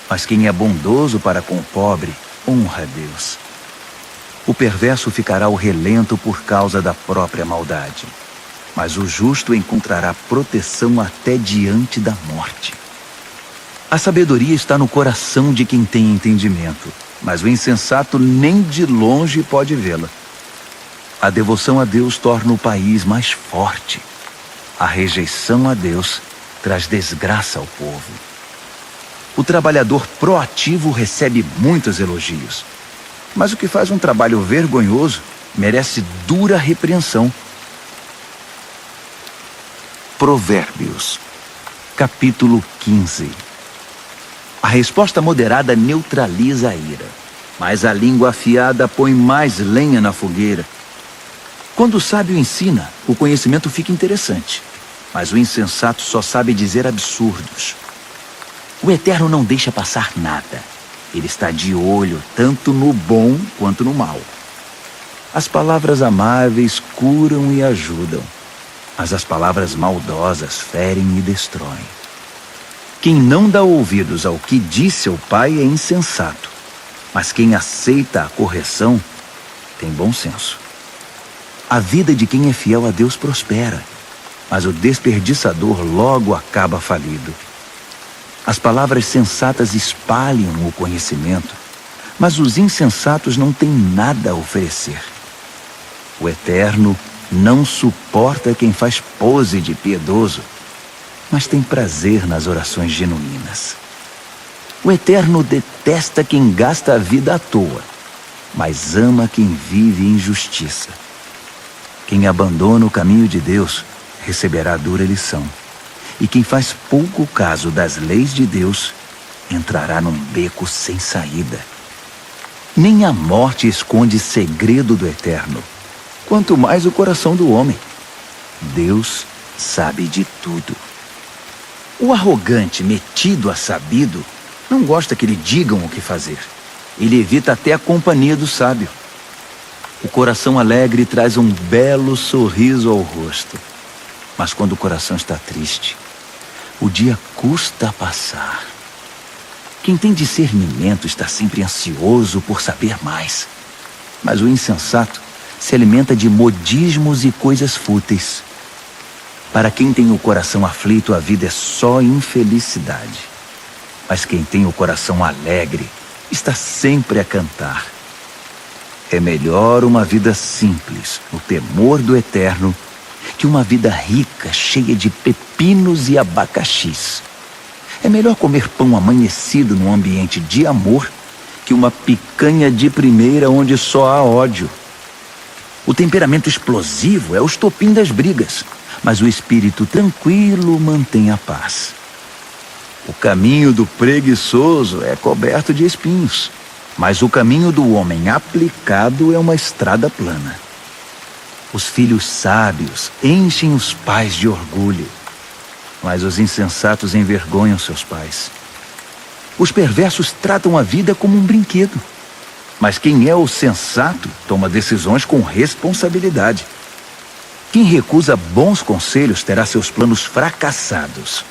mas quem é bondoso para com o pobre honra a Deus. O perverso ficará ao relento por causa da própria maldade, mas o justo encontrará proteção até diante da morte. A sabedoria está no coração de quem tem entendimento, mas o insensato nem de longe pode vê-la. A devoção a Deus torna o país mais forte. A rejeição a Deus traz desgraça ao povo. O trabalhador proativo recebe muitos elogios, mas o que faz um trabalho vergonhoso merece dura repreensão. Provérbios, capítulo 15. A resposta moderada neutraliza a ira, mas a língua afiada põe mais lenha na fogueira. Quando o sábio ensina, o conhecimento fica interessante, mas o insensato só sabe dizer absurdos. O Eterno não deixa passar nada. Ele está de olho tanto no bom quanto no mal. As palavras amáveis curam e ajudam, mas as palavras maldosas ferem e destroem. Quem não dá ouvidos ao que diz seu pai é insensato, mas quem aceita a correção tem bom senso. A vida de quem é fiel a Deus prospera, mas o desperdiçador logo acaba falido. As palavras sensatas espalham o conhecimento, mas os insensatos não têm nada a oferecer. O Eterno não suporta quem faz pose de piedoso, mas tem prazer nas orações genuínas. O Eterno detesta quem gasta a vida à toa, mas ama quem vive em justiça. Quem abandona o caminho de Deus receberá dura lição, e quem faz pouco caso das leis de Deus entrará num beco sem saída. Nem a morte esconde segredo do Eterno, quanto mais o coração do homem. Deus sabe de tudo. O arrogante, metido a sabido, não gosta que lhe digam o que fazer. Ele evita até a companhia do sábio. O coração alegre traz um belo sorriso ao rosto, mas quando o coração está triste, o dia custa a passar. Quem tem discernimento está sempre ansioso por saber mais, mas o insensato se alimenta de modismos e coisas fúteis. Para quem tem o coração aflito, a vida é só infelicidade, mas quem tem o coração alegre está sempre a cantar. É melhor uma vida simples, no temor do Eterno, que uma vida rica, cheia de pepinos e abacaxis. É melhor comer pão amanhecido num ambiente de amor que uma picanha de primeira onde só há ódio. O temperamento explosivo é o estopim das brigas, mas o espírito tranquilo mantém a paz. O caminho do preguiçoso é coberto de espinhos, mas o caminho do homem aplicado é uma estrada plana. Os filhos sábios enchem os pais de orgulho, mas os insensatos envergonham seus pais. Os perversos tratam a vida como um brinquedo, mas quem é o sensato toma decisões com responsabilidade. Quem recusa bons conselhos terá seus planos fracassados,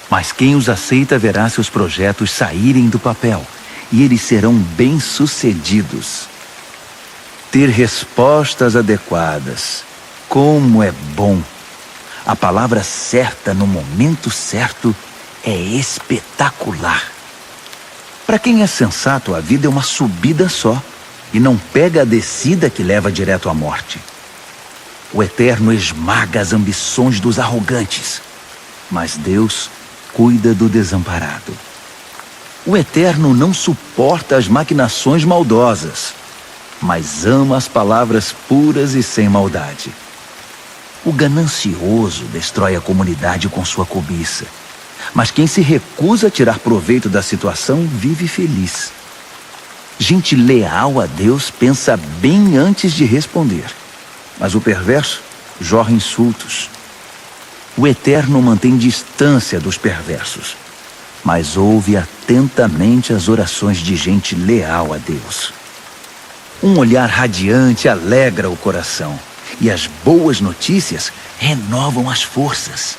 mas quem os aceita verá seus projetos saírem do papel e eles serão bem-sucedidos. Ter respostas adequadas, como é bom! A palavra certa no momento certo é espetacular. Para quem é sensato, a vida é uma subida só e não pega a descida que leva direto à morte. O Eterno esmaga as ambições dos arrogantes, mas Deus cuida do desamparado. O Eterno não suporta as maquinações maldosas, mas ama as palavras puras e sem maldade. O ganancioso destrói a comunidade com sua cobiça, mas quem se recusa a tirar proveito da situação vive feliz. Gente leal a Deus pensa bem antes de responder, mas o perverso jorra insultos. O Eterno mantém distância dos perversos, mas ouve atentamente as orações de gente leal a Deus. Um olhar radiante alegra o coração, e as boas notícias renovam as forças.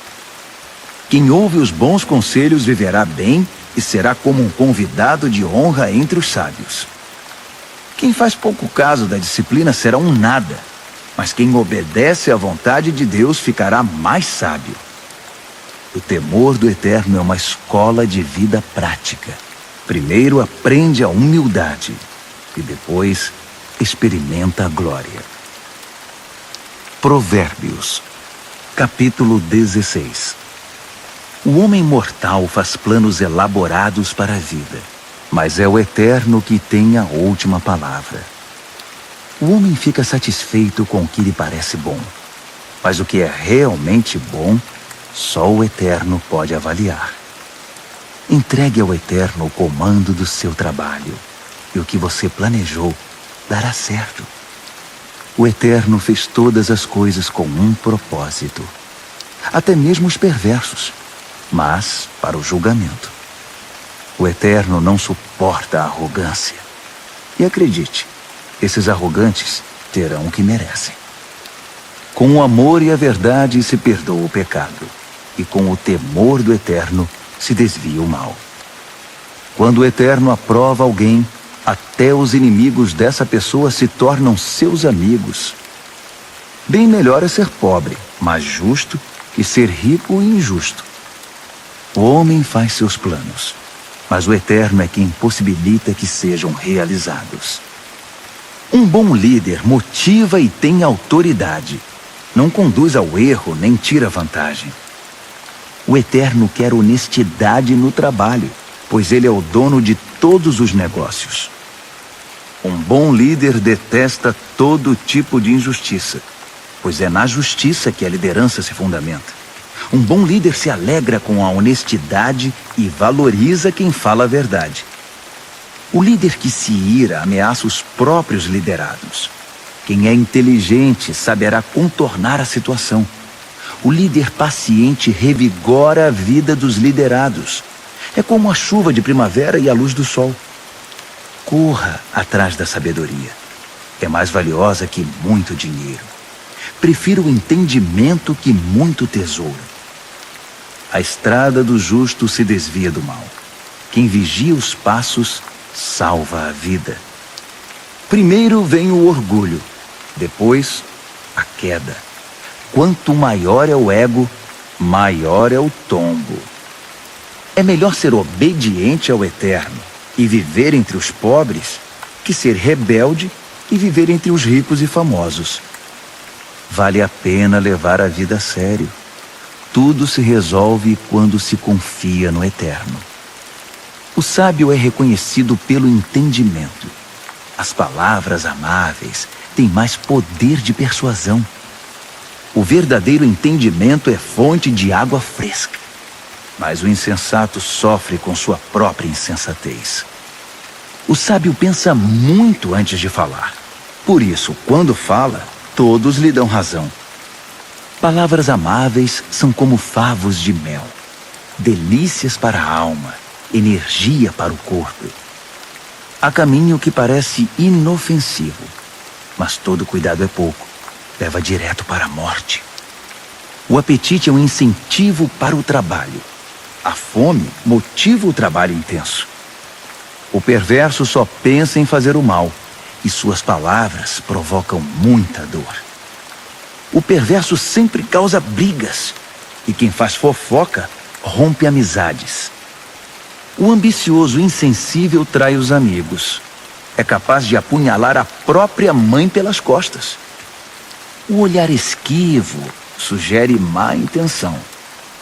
Quem ouve os bons conselhos viverá bem e será como um convidado de honra entre os sábios. Quem faz pouco caso da disciplina será um nada, mas quem obedece à vontade de Deus ficará mais sábio. O temor do Eterno é uma escola de vida prática. Primeiro aprende a humildade e depois experimenta a glória. Provérbios, capítulo 16. O homem mortal faz planos elaborados para a vida, mas é o Eterno que tem a última palavra. O homem fica satisfeito com o que lhe parece bom, mas o que é realmente bom, só o Eterno pode avaliar. Entregue ao Eterno o comando do seu trabalho, e o que você planejou dará certo. O Eterno fez todas as coisas com um propósito, até mesmo os perversos, mas para o julgamento. O Eterno não suporta a arrogância. E acredite, esses arrogantes terão o que merecem. Com o amor e a verdade se perdoa o pecado, e com o temor do Eterno se desvia o mal. Quando o Eterno aprova alguém, até os inimigos dessa pessoa se tornam seus amigos. Bem melhor é ser pobre, mas justo, que ser rico e injusto. O homem faz seus planos, mas o Eterno é quem possibilita que sejam realizados. Um bom líder motiva e tem autoridade. Não conduz ao erro nem tira vantagem. O Eterno quer honestidade no trabalho, pois ele é o dono de todos os negócios. Um bom líder detesta todo tipo de injustiça, pois é na justiça que a liderança se fundamenta. Um bom líder se alegra com a honestidade e valoriza quem fala a verdade. O líder que se ira ameaça os próprios liderados. Quem é inteligente saberá contornar a situação. O líder paciente revigora a vida dos liderados. É como a chuva de primavera e a luz do sol. Corra atrás da sabedoria. É mais valiosa que muito dinheiro. Prefiro o entendimento que muito tesouro. A estrada do justo se desvia do mal. Quem vigia os passos salva a vida. Primeiro vem o orgulho, depois a queda. Quanto maior é o ego, maior é o tombo. É melhor ser obediente ao Eterno e viver entre os pobres que ser rebelde e viver entre os ricos e famosos. Vale a pena levar a vida a sério. Tudo se resolve quando se confia no Eterno. O sábio é reconhecido pelo entendimento. As palavras amáveis têm mais poder de persuasão. O verdadeiro entendimento é fonte de água fresca. mas o insensato sofre com sua própria insensatez. O sábio pensa muito antes de falar. Por isso, quando fala, todos lhe dão razão. Palavras amáveis são como favos de mel, delícias para a alma, energia para o corpo. Há caminho que parece inofensivo, mas todo cuidado é pouco, leva direto para a morte. O apetite é um incentivo para o trabalho. A fome motiva o trabalho intenso. O perverso só pensa em fazer o mal, e suas palavras provocam muita dor. O perverso sempre causa brigas, e quem faz fofoca rompe amizades. O ambicioso insensível trai os amigos. É capaz de apunhalar a própria mãe pelas costas. O olhar esquivo sugere má intenção.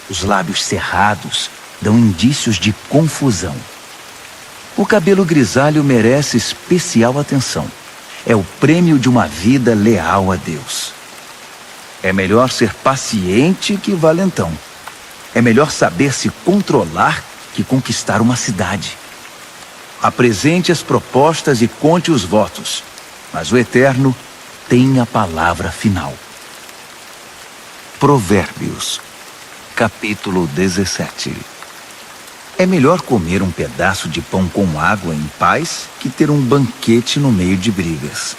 Os lábios cerrados dão indícios de confusão. O cabelo grisalho merece especial atenção. É o prêmio de uma vida leal a Deus. É melhor ser paciente que valentão. É melhor saber se controlar que conquistar uma cidade. Apresente as propostas e conte os votos, mas o Eterno tem a palavra final. Provérbios, capítulo 17. É melhor comer um pedaço de pão com água em paz que ter um banquete no meio de brigas.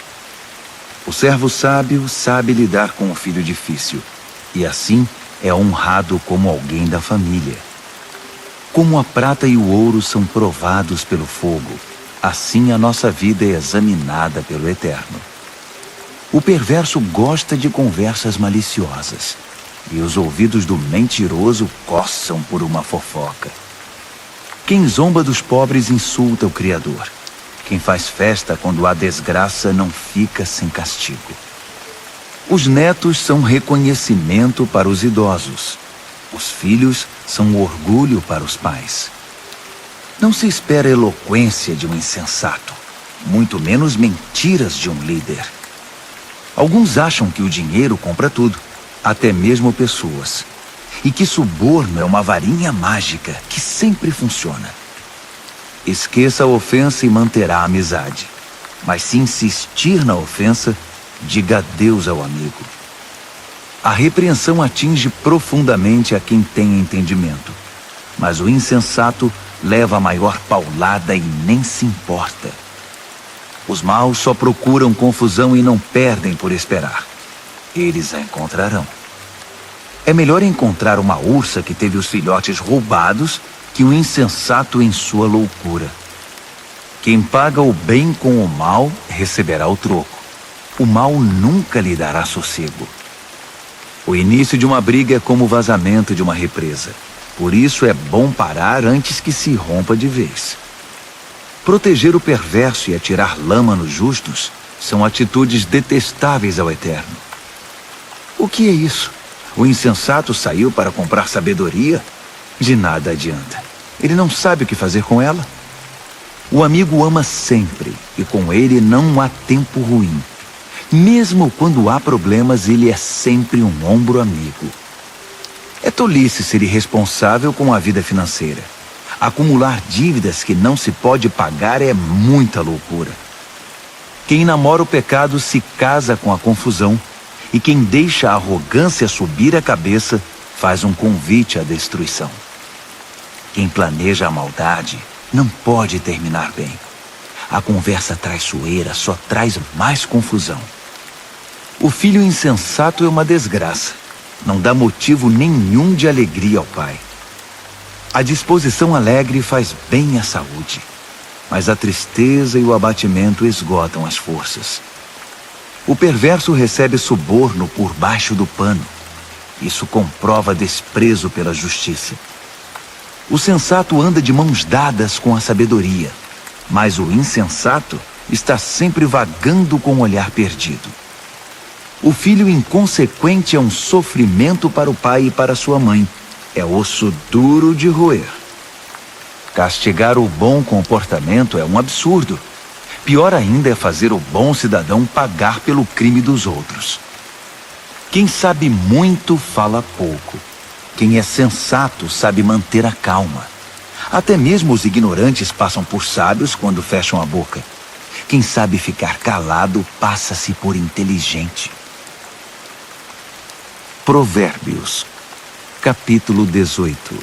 O servo sábio sabe lidar com o filho difícil, e assim é honrado como alguém da família. Como a prata e o ouro são provados pelo fogo, assim a nossa vida é examinada pelo Eterno. O perverso gosta de conversas maliciosas, e os ouvidos do mentiroso coçam por uma fofoca. Quem zomba dos pobres insulta o Criador. Quem faz festa quando há desgraça não fica sem castigo. Os netos são reconhecimento para os idosos. Os filhos são orgulho para os pais. Não se espera eloquência de um insensato, muito menos mentiras de um líder. Alguns acham que o dinheiro compra tudo, até mesmo pessoas, e que suborno é uma varinha mágica que sempre funciona. Esqueça a ofensa e manterá a amizade, mas se insistir na ofensa, diga adeus ao amigo. A repreensão atinge profundamente a quem tem entendimento, mas o insensato leva a maior paulada e nem se importa. Os maus só procuram confusão e não perdem por esperar. Eles a encontrarão. É melhor encontrar uma ursa que teve os filhotes roubados que um insensato em sua loucura. Quem paga o bem com o mal receberá o troco. O mal nunca lhe dará sossego. O início de uma briga é como o vazamento de uma represa. Por isso é bom parar antes que se rompa de vez. Proteger o perverso e atirar lama nos justos são atitudes detestáveis ao Eterno. O que é isso? O insensato saiu para comprar sabedoria? De nada adianta. Ele não sabe o que fazer com ela. O amigo ama sempre, e com ele não há tempo ruim. Mesmo quando há problemas, ele é sempre um ombro amigo. É tolice ser irresponsável com a vida financeira. Acumular dívidas que não se pode pagar é muita loucura. Quem namora o pecado se casa com a confusão, e quem deixa a arrogância subir a cabeça faz um convite à destruição. Quem planeja a maldade não pode terminar bem. A conversa traiçoeira só traz mais confusão. O filho insensato é uma desgraça. Não dá motivo nenhum de alegria ao pai. A disposição alegre faz bem à saúde, mas a tristeza e o abatimento esgotam as forças. O perverso recebe suborno por baixo do pano. Isso comprova desprezo pela justiça. O sensato anda de mãos dadas com a sabedoria, mas o insensato está sempre vagando com o olhar perdido. O filho inconsequente é um sofrimento para o pai e para sua mãe. É osso duro de roer. Castigar o bom comportamento é um absurdo. Pior ainda é fazer o bom cidadão pagar pelo crime dos outros. Quem sabe muito fala pouco. Quem é sensato sabe manter a calma. Até mesmo os ignorantes passam por sábios quando fecham a boca. Quem sabe ficar calado passa-se por inteligente. Provérbios, capítulo 18.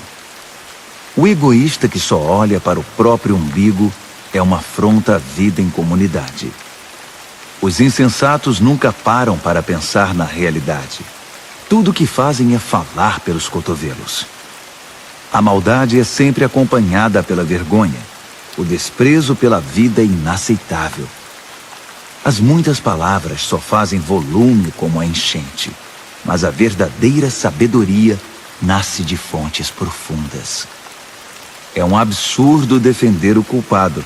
O egoísta que só olha para o próprio umbigo é uma afronta à vida em comunidade. Os insensatos nunca param para pensar na realidade. Tudo o que fazem é falar pelos cotovelos. A maldade é sempre acompanhada pela vergonha. O desprezo pela vida é inaceitável. As muitas palavras só fazem volume como a enchente, mas a verdadeira sabedoria nasce de fontes profundas. É um absurdo defender o culpado.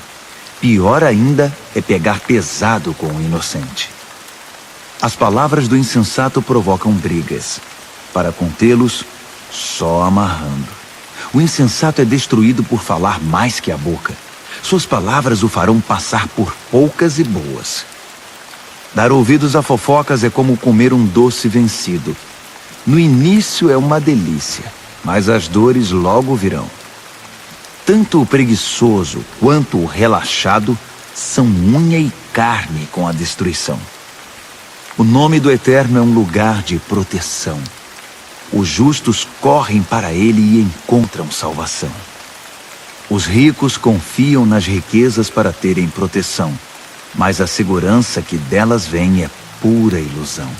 Pior ainda é pegar pesado com o inocente. As palavras do insensato provocam brigas. Para contê-los, só amarrando. O insensato é destruído por falar mais que a boca. Suas palavras o farão passar por poucas e boas. Dar ouvidos a fofocas é como comer um doce vencido. No início é uma delícia, mas as dores logo virão. Tanto o preguiçoso quanto o relaxado são unha e carne com a destruição. O nome do Eterno é um lugar de proteção. Os justos correm para ele e encontram salvação. Os ricos confiam nas riquezas para terem proteção, mas a segurança que delas vem é pura ilusão.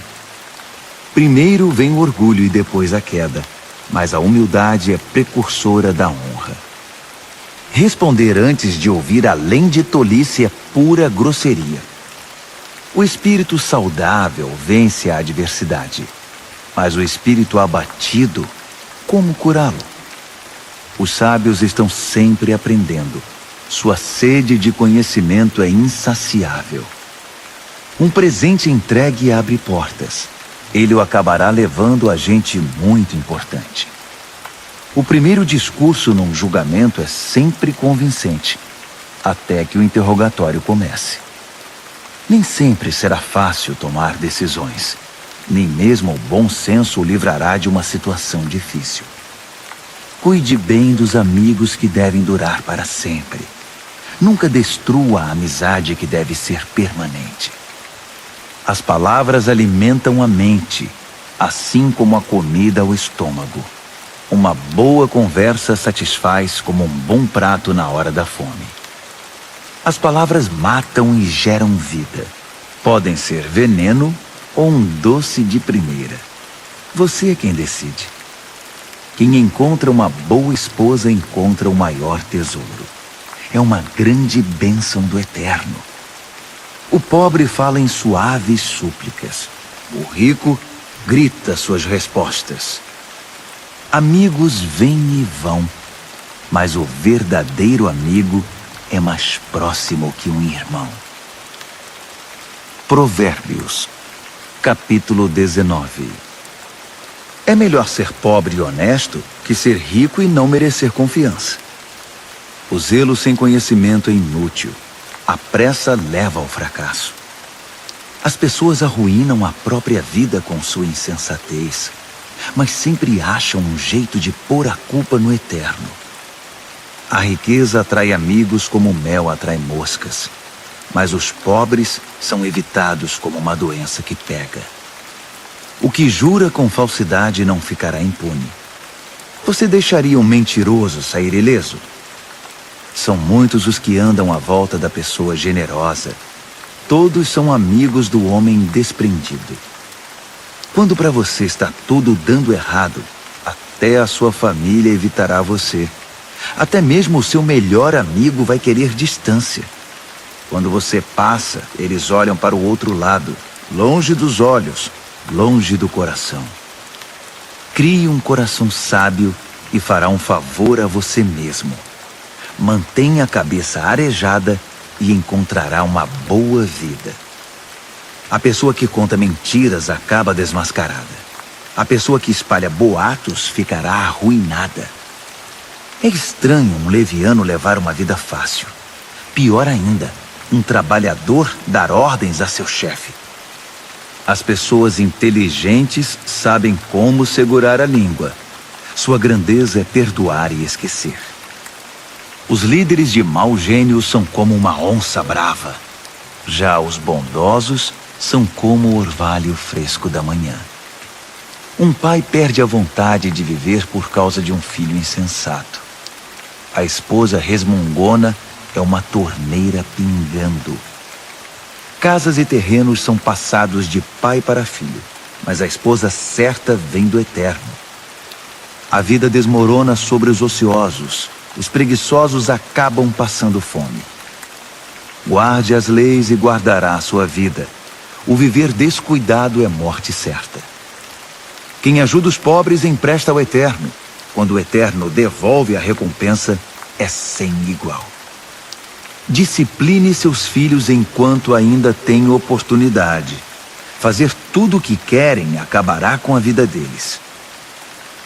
Primeiro vem o orgulho e depois a queda, mas a humildade é precursora da honra. Responder antes de ouvir além de tolice é pura grosseria. O espírito saudável vence a adversidade, mas o espírito abatido, como curá-lo? Os sábios estão sempre aprendendo. Sua sede de conhecimento é insaciável. Um presente entregue abre portas. Ele o acabará levando a gente muito importante. O primeiro discurso num julgamento é sempre convincente, até que o interrogatório comece. Nem sempre será fácil tomar decisões. Nem mesmo o bom senso o livrará de uma situação difícil. Cuide bem dos amigos que devem durar para sempre. Nunca destrua a amizade que deve ser permanente. As palavras alimentam a mente, assim como a comida o estômago. Uma boa conversa satisfaz como um bom prato na hora da fome. As palavras matam e geram vida. Podem ser veneno ou um doce de primeira. Você é quem decide. Quem encontra uma boa esposa encontra o maior tesouro. É uma grande bênção do Eterno. O pobre fala em suaves súplicas. O rico grita suas respostas. Amigos vêm e vão, mas o verdadeiro amigo é mais próximo que um irmão. Provérbios, capítulo 19. É melhor ser pobre e honesto que ser rico e não merecer confiança. O zelo sem conhecimento é inútil. A pressa leva ao fracasso. As pessoas arruinam a própria vida com sua insensatez, mas sempre acham um jeito de pôr a culpa no Eterno. A riqueza atrai amigos como o mel atrai moscas, mas os pobres são evitados como uma doença que pega. O que jura com falsidade não ficará impune. Você deixaria um mentiroso sair ileso? São muitos os que andam à volta da pessoa generosa. Todos são amigos do homem desprendido. Quando para você está tudo dando errado, até a sua família evitará você. Até mesmo o seu melhor amigo vai querer distância. Quando você passa, eles olham para o outro lado, longe dos olhos, longe do coração. Crie um coração sábio e fará um favor a você mesmo. Mantenha a cabeça arejada e encontrará uma boa vida. A pessoa que conta mentiras acaba desmascarada. A pessoa que espalha boatos ficará arruinada. É estranho um leviano levar uma vida fácil. Pior ainda, um trabalhador dar ordens a seu chefe. As pessoas inteligentes sabem como segurar a língua. Sua grandeza é perdoar e esquecer. Os líderes de mau gênio são como uma onça brava. Já os bondosos são como o orvalho fresco da manhã. Um pai perde a vontade de viver por causa de um filho insensato. A esposa resmungona é uma torneira pingando. Casas e terrenos são passados de pai para filho, mas a esposa certa vem do Eterno. A vida desmorona sobre os ociosos. Os preguiçosos acabam passando fome. Guarde as leis e guardará a sua vida. O viver descuidado é morte certa. Quem ajuda os pobres empresta ao Eterno. Quando o Eterno devolve a recompensa, é sem igual. Discipline seus filhos enquanto ainda tem oportunidade. Fazer tudo o que querem acabará com a vida deles.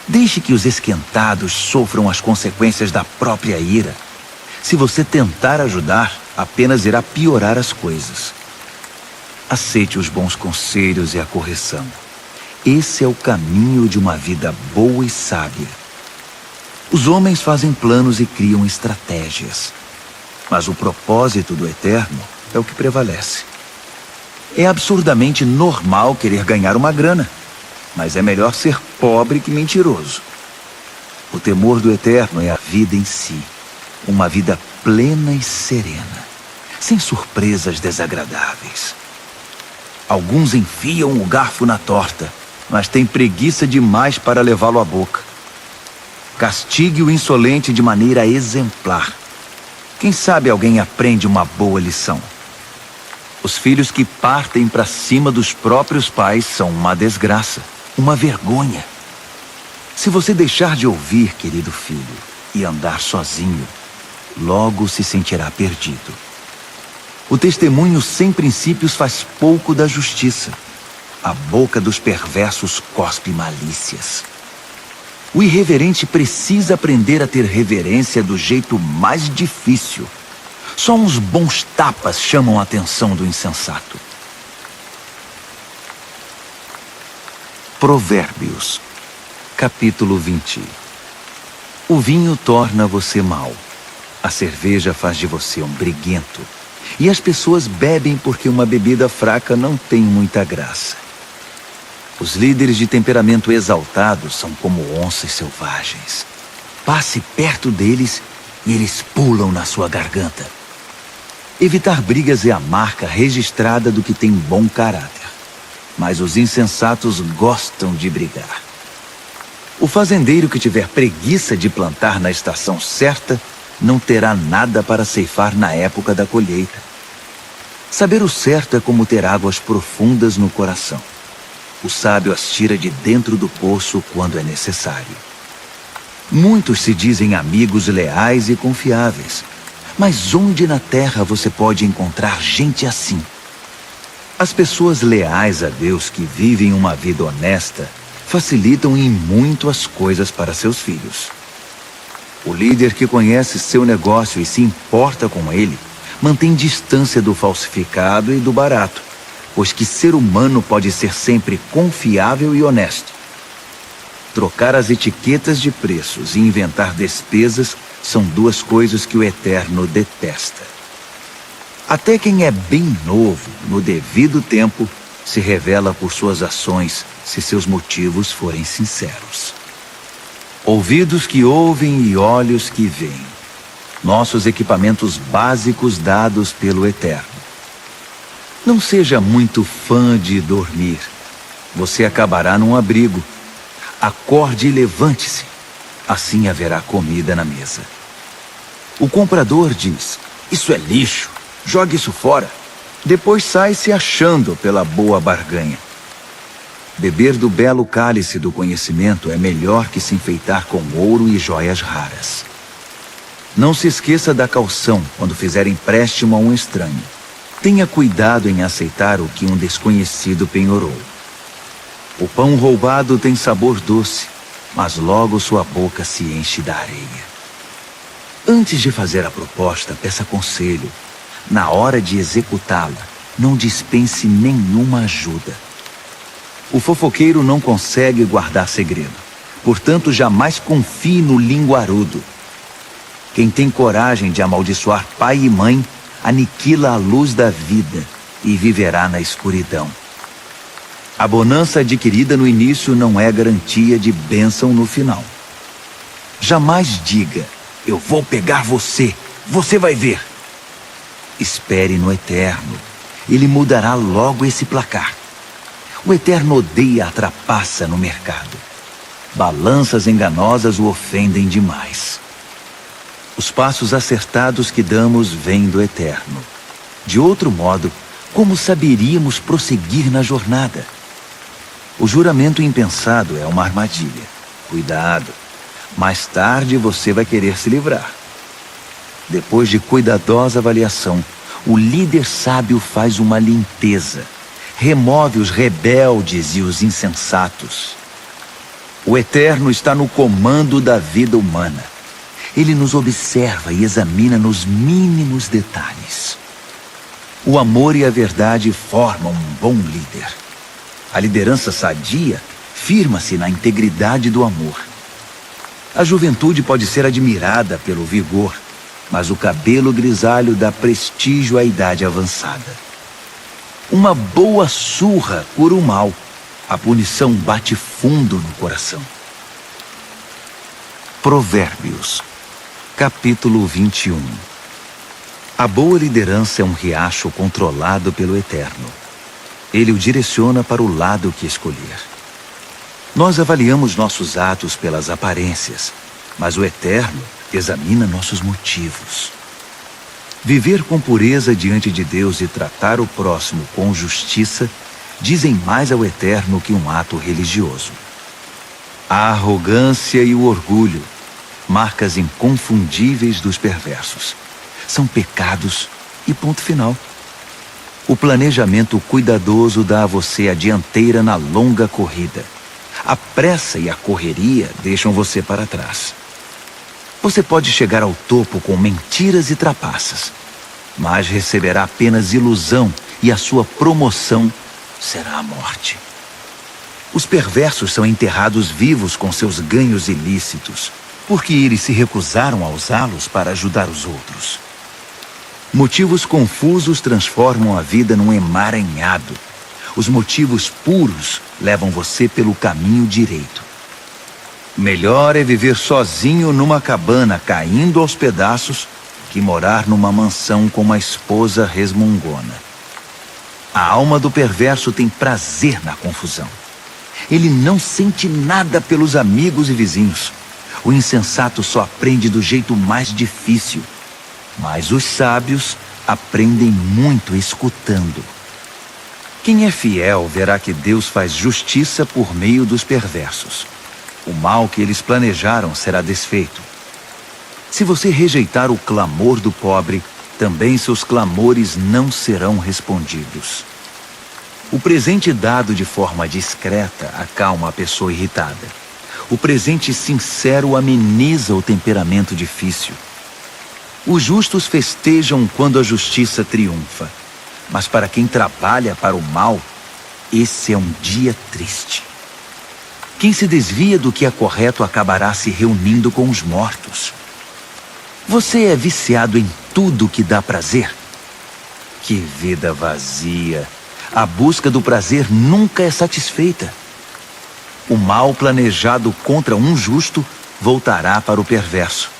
Deixe que os esquentados sofram as consequências da própria ira. Se você tentar ajudar, apenas irá piorar as coisas. Aceite os bons conselhos e a correção. Esse é o caminho de uma vida boa e sábia. Os homens fazem planos e criam estratégias. Mas o propósito do Eterno é o que prevalece. É absurdamente normal querer ganhar uma grana, mas é melhor ser pobre que mentiroso. O temor do Eterno é a vida em si, uma vida plena e serena, sem surpresas desagradáveis. Alguns enfiam o garfo na torta, mas têm preguiça demais para levá-lo à boca. Castigue o insolente de maneira exemplar. Quem sabe alguém aprende uma boa lição. Os filhos que partem para cima dos próprios pais são uma desgraça, uma vergonha. Se você deixar de ouvir, querido filho, e andar sozinho, logo se sentirá perdido. O testemunho sem princípios faz pouco da justiça. A boca dos perversos cospe malícias. O irreverente precisa aprender a ter reverência do jeito mais difícil. Só uns bons tapas chamam a atenção do insensato. Provérbios, capítulo 20. O vinho torna você mau. A cerveja faz de você um briguento. E as pessoas bebem porque uma bebida fraca não tem muita graça. Os líderes de temperamento exaltado são como onças selvagens. Passe perto deles e eles pulam na sua garganta. Evitar brigas é a marca registrada do que tem bom caráter. Mas os insensatos gostam de brigar. O fazendeiro que tiver preguiça de plantar na estação certa não terá nada para ceifar na época da colheita. Saber o certo é como ter águas profundas no coração. O sábio as tira de dentro do poço quando é necessário. Muitos se dizem amigos leais e confiáveis. Mas onde na terra você pode encontrar gente assim? As pessoas leais a Deus que vivem uma vida honesta facilitam em muito as coisas para seus filhos. O líder que conhece seu negócio e se importa com ele mantém distância do falsificado e do barato, pois que ser humano pode ser sempre confiável e honesto. Trocar as etiquetas de preços e inventar despesas são duas coisas que o Eterno detesta. Até quem é bem novo, no devido tempo, se revela por suas ações, se seus motivos forem sinceros. Ouvidos que ouvem e olhos que veem. Nossos equipamentos básicos dados pelo Eterno. Não seja muito fã de dormir. Você acabará num abrigo. Acorde e levante-se. Assim haverá comida na mesa. O comprador diz: isso é lixo, jogue isso fora. Depois sai se achando pela boa barganha. Beber do belo cálice do conhecimento é melhor que se enfeitar com ouro e joias raras. Não se esqueça da caução quando fizer empréstimo a um estranho. Tenha cuidado em aceitar o que um desconhecido penhorou. O pão roubado tem sabor doce, mas logo sua boca se enche da areia. Antes de fazer a proposta, peça conselho. Na hora de executá-la, não dispense nenhuma ajuda. O fofoqueiro não consegue guardar segredo, Portanto, jamais confie no linguarudo. Quem tem coragem de amaldiçoar pai e mãe, aniquila a luz da vida e viverá na escuridão. A bonança adquirida no início não é garantia de bênção no final. Jamais diga, eu vou pegar você, você vai ver. Espere no Eterno, ele mudará logo esse placar. O Eterno odeia a trapaça no mercado. Balanças enganosas o ofendem demais. Os passos acertados que damos vêm do Eterno. De outro modo, como saberíamos prosseguir na jornada? O juramento impensado é uma armadilha. Cuidado, mais tarde você vai querer se livrar. Depois de cuidadosa avaliação, o líder sábio faz uma limpeza. Remove os rebeldes e os insensatos. O Eterno está no comando da vida humana. Ele nos observa e examina nos mínimos detalhes. O amor e a verdade formam um bom líder. A liderança sadia firma-se na integridade do amor. A juventude pode ser admirada pelo vigor, mas o cabelo grisalho dá prestígio à idade avançada. Uma boa surra cura o mal. A punição bate fundo no coração. Provérbios, capítulo 21. A boa liderança é um riacho controlado pelo Eterno. Ele o direciona para o lado que escolher. Nós avaliamos nossos atos pelas aparências, mas o Eterno examina nossos motivos. Viver com pureza diante de Deus e tratar o próximo com justiça dizem mais ao Eterno que um ato religioso. A arrogância e o orgulho, marcas inconfundíveis dos perversos, são pecados e ponto final. O planejamento cuidadoso dá a você a dianteira na longa corrida. A pressa e a correria deixam você para trás. Você pode chegar ao topo com mentiras e trapaças, mas receberá apenas ilusão e a sua promoção será a morte. Os perversos são enterrados vivos com seus ganhos ilícitos, porque eles se recusaram a usá-los para ajudar os outros. Motivos confusos transformam a vida num emaranhado. Os motivos puros levam você pelo caminho direito. Melhor é viver sozinho numa cabana caindo aos pedaços que morar numa mansão com uma esposa resmungona. A alma do perverso tem prazer na confusão. Ele não sente nada pelos amigos e vizinhos. O insensato só aprende do jeito mais difícil. Mas os sábios aprendem muito escutando. Quem é fiel verá que Deus faz justiça por meio dos perversos. O mal que eles planejaram será desfeito. Se você rejeitar o clamor do pobre, também seus clamores não serão respondidos. O presente dado de forma discreta acalma a pessoa irritada. O presente sincero ameniza o temperamento difícil. Os justos festejam quando a justiça triunfa, mas para quem trabalha para o mal, esse é um dia triste. Quem se desvia do que é correto acabará se reunindo com os mortos. Você é viciado em tudo que dá prazer? Que vida vazia! A busca do prazer nunca é satisfeita. O mal planejado contra um justo voltará para o perverso.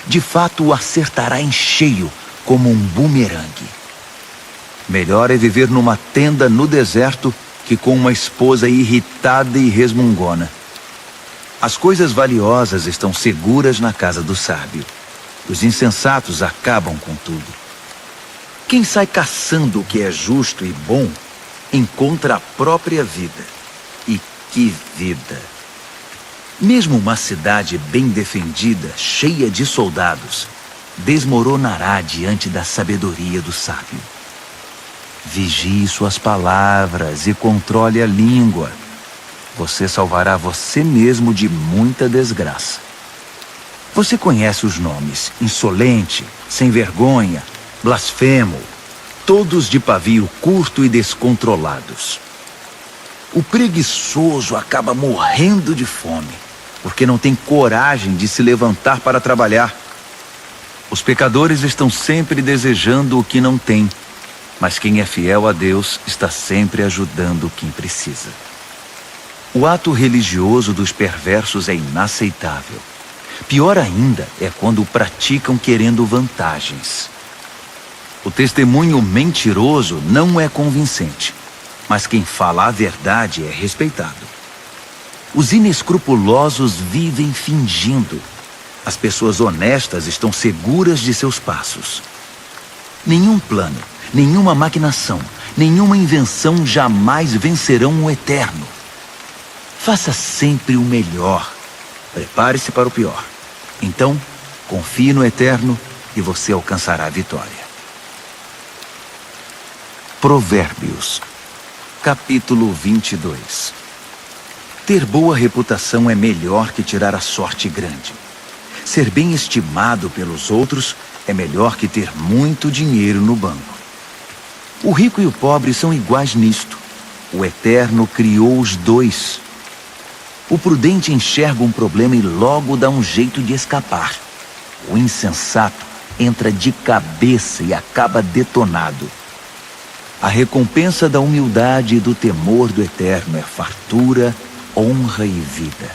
De fato, o acertará em cheio, como um bumerangue. Melhor é viver numa tenda no deserto que com uma esposa irritada e resmungona. As coisas valiosas estão seguras na casa do sábio. Os insensatos acabam com tudo. Quem sai caçando o que é justo e bom, encontra a própria vida. E que vida! Mesmo uma cidade bem defendida, cheia de soldados, desmoronará diante da sabedoria do sábio. Vigie suas palavras e controle a língua. Você salvará você mesmo de muita desgraça. Você conhece os nomes insolente, sem vergonha, blasfemo, todos de pavio curto e descontrolados. O preguiçoso acaba morrendo de fome. porque não tem coragem de se levantar para trabalhar. Os pecadores estão sempre desejando o que não têm, mas quem é fiel a Deus está sempre ajudando quem precisa. O ato religioso dos perversos é inaceitável. Pior ainda é quando o praticam querendo vantagens. O testemunho mentiroso não é convincente, mas quem fala a verdade é respeitado. Os inescrupulosos vivem fingindo. As pessoas honestas estão seguras de seus passos. Nenhum plano, nenhuma maquinação, nenhuma invenção jamais vencerão o eterno. Faça sempre o melhor. Prepare-se para o pior. Então, confie no eterno e você alcançará a vitória. Provérbios, capítulo 22. Ter boa reputação é melhor que tirar a sorte grande. Ser bem estimado pelos outros é melhor que ter muito dinheiro no banco. O rico e o pobre são iguais nisto. O Eterno criou os dois. O prudente enxerga um problema e logo dá um jeito de escapar. O insensato entra de cabeça e acaba detonado. A recompensa da humildade e do temor do Eterno é fartura, honra e vida.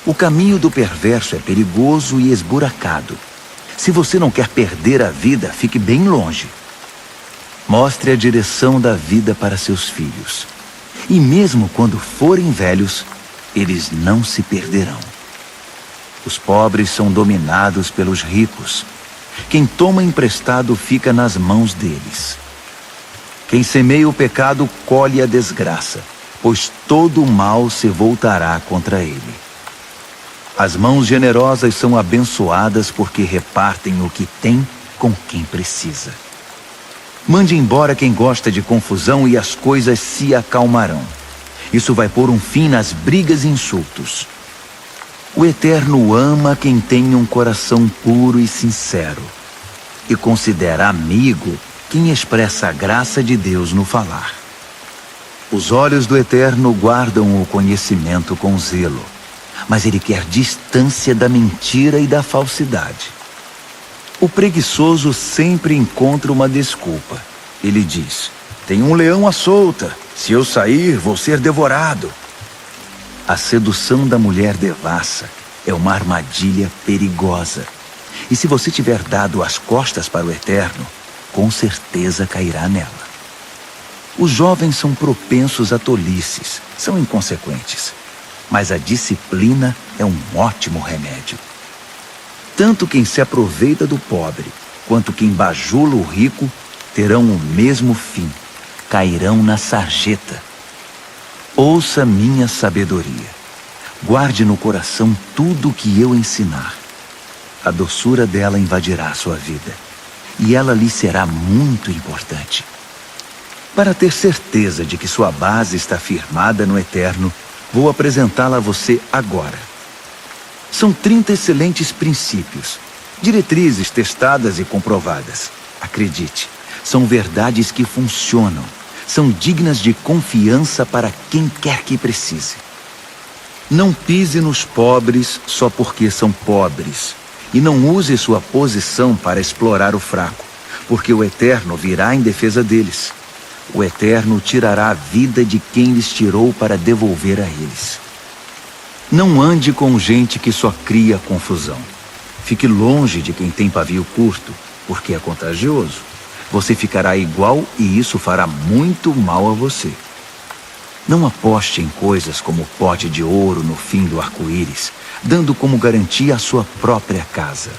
O caminho do perverso é perigoso e esburacado. Se você não quer perder a vida, fique bem longe. Mostre a direção da vida para seus filhos. E mesmo quando forem velhos, eles não se perderão. Os pobres são dominados pelos ricos. Quem toma emprestado fica nas mãos deles. Quem semeia o pecado colhe a desgraça, pois todo o mal se voltará contra ele. As mãos generosas são abençoadas porque repartem o que tem com quem precisa. Mande embora quem gosta de confusão e as coisas se acalmarão. Isso vai pôr um fim nas brigas e insultos. O Eterno ama quem tem um coração puro e sincero, e considera amigo quem expressa a graça de Deus no falar. Os olhos do Eterno guardam o conhecimento com zelo, mas ele quer distância da mentira e da falsidade. O preguiçoso sempre encontra uma desculpa. Ele diz: tem um leão à solta. Se eu sair, vou ser devorado. A sedução da mulher devassa é uma armadilha perigosa. E se você tiver dado as costas para o Eterno, com certeza cairá nela. Os jovens são propensos a tolices, são inconsequentes. Mas a disciplina é um ótimo remédio. Tanto quem se aproveita do pobre, quanto quem bajula o rico, terão o mesmo fim. Cairão na sarjeta. Ouça minha sabedoria. Guarde no coração tudo o que eu ensinar. A doçura dela invadirá a sua vida, e ela lhe será muito importante. Para ter certeza de que sua base está firmada no Eterno, vou apresentá-la a você agora. São 30 excelentes princípios, diretrizes testadas e comprovadas. Acredite, são verdades que funcionam, são dignas de confiança para quem quer que precise. Não pise nos pobres só porque são pobres, e não use sua posição para explorar o fraco, porque o Eterno virá em defesa deles. O Eterno tirará a vida de quem lhes tirou para devolver a eles. Não ande com gente que só cria confusão. Fique longe de quem tem pavio curto, porque é contagioso. Você ficará igual e isso fará muito mal a você. Não aposte em coisas como o pote de ouro no fim do arco-íris, dando como garantia a sua própria casa.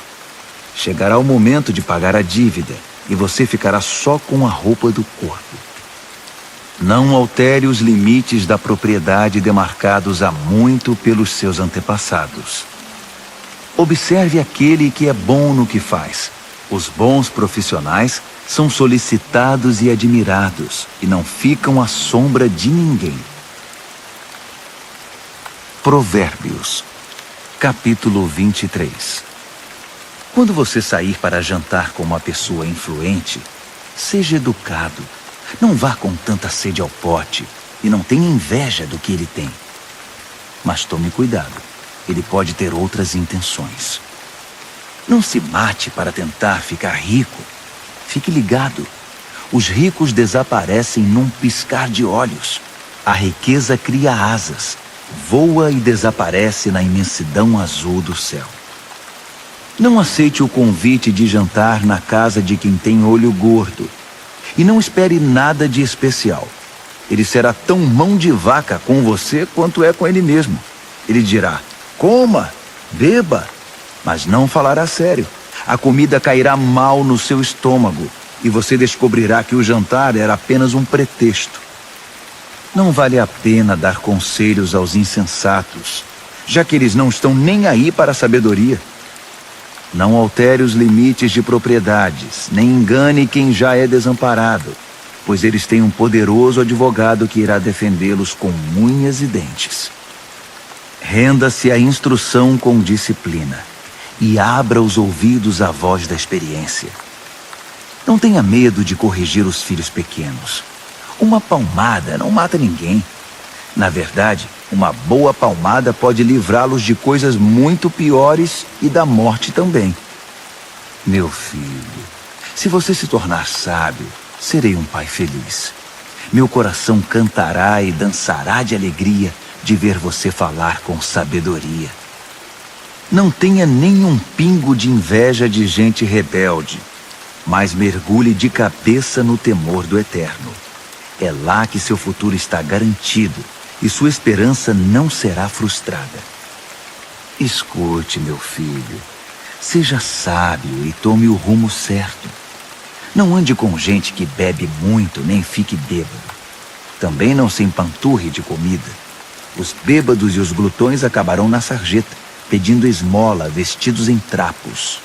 Chegará o momento de pagar a dívida e você ficará só com a roupa do corpo. Não altere os limites da propriedade demarcados há muito pelos seus antepassados. Observe aquele que é bom no que faz. Os bons profissionais são solicitados e admirados e não ficam à sombra de ninguém. Provérbios, capítulo 23. Quando você sair para jantar com uma pessoa influente, seja educado. Não vá com tanta sede ao pote e não tenha inveja do que ele tem. Mas tome cuidado. ele pode ter outras intenções. Não se mate para tentar ficar rico. Fique ligado. Os ricos desaparecem num piscar de olhos. A riqueza cria asas, voa e desaparece na imensidão azul do céu. Não aceite o convite de jantar na casa de quem tem olho gordo. E não espere nada de especial. Ele será tão mão de vaca com você quanto é com ele mesmo. Ele dirá: coma, beba, mas não falará sério. A comida cairá mal no seu estômago e você descobrirá que o jantar era apenas um pretexto. Não vale a pena dar conselhos aos insensatos, já que eles não estão nem aí para a sabedoria. Não altere os limites de propriedades, nem engane quem já é desamparado, pois eles têm um poderoso advogado que irá defendê-los com unhas e dentes. Renda-se à instrução com disciplina e abra os ouvidos à voz da experiência. Não tenha medo de corrigir os filhos pequenos. Uma palmada não mata ninguém. Na verdade, uma boa palmada pode livrá-los de coisas muito piores e da morte também. Meu filho, se você se tornar sábio, serei um pai feliz. Meu coração cantará e dançará de alegria de ver você falar com sabedoria. Não tenha nenhum pingo de inveja de gente rebelde, mas mergulhe de cabeça no temor do Eterno. É lá que seu futuro está garantido e sua esperança não será frustrada. Escute, meu filho, seja sábio e tome o rumo certo. Não ande com gente que bebe muito nem fique bêbado. Também não se empanturre de comida. Os bêbados e os glutões acabarão na sarjeta, pedindo esmola, vestidos em trapos.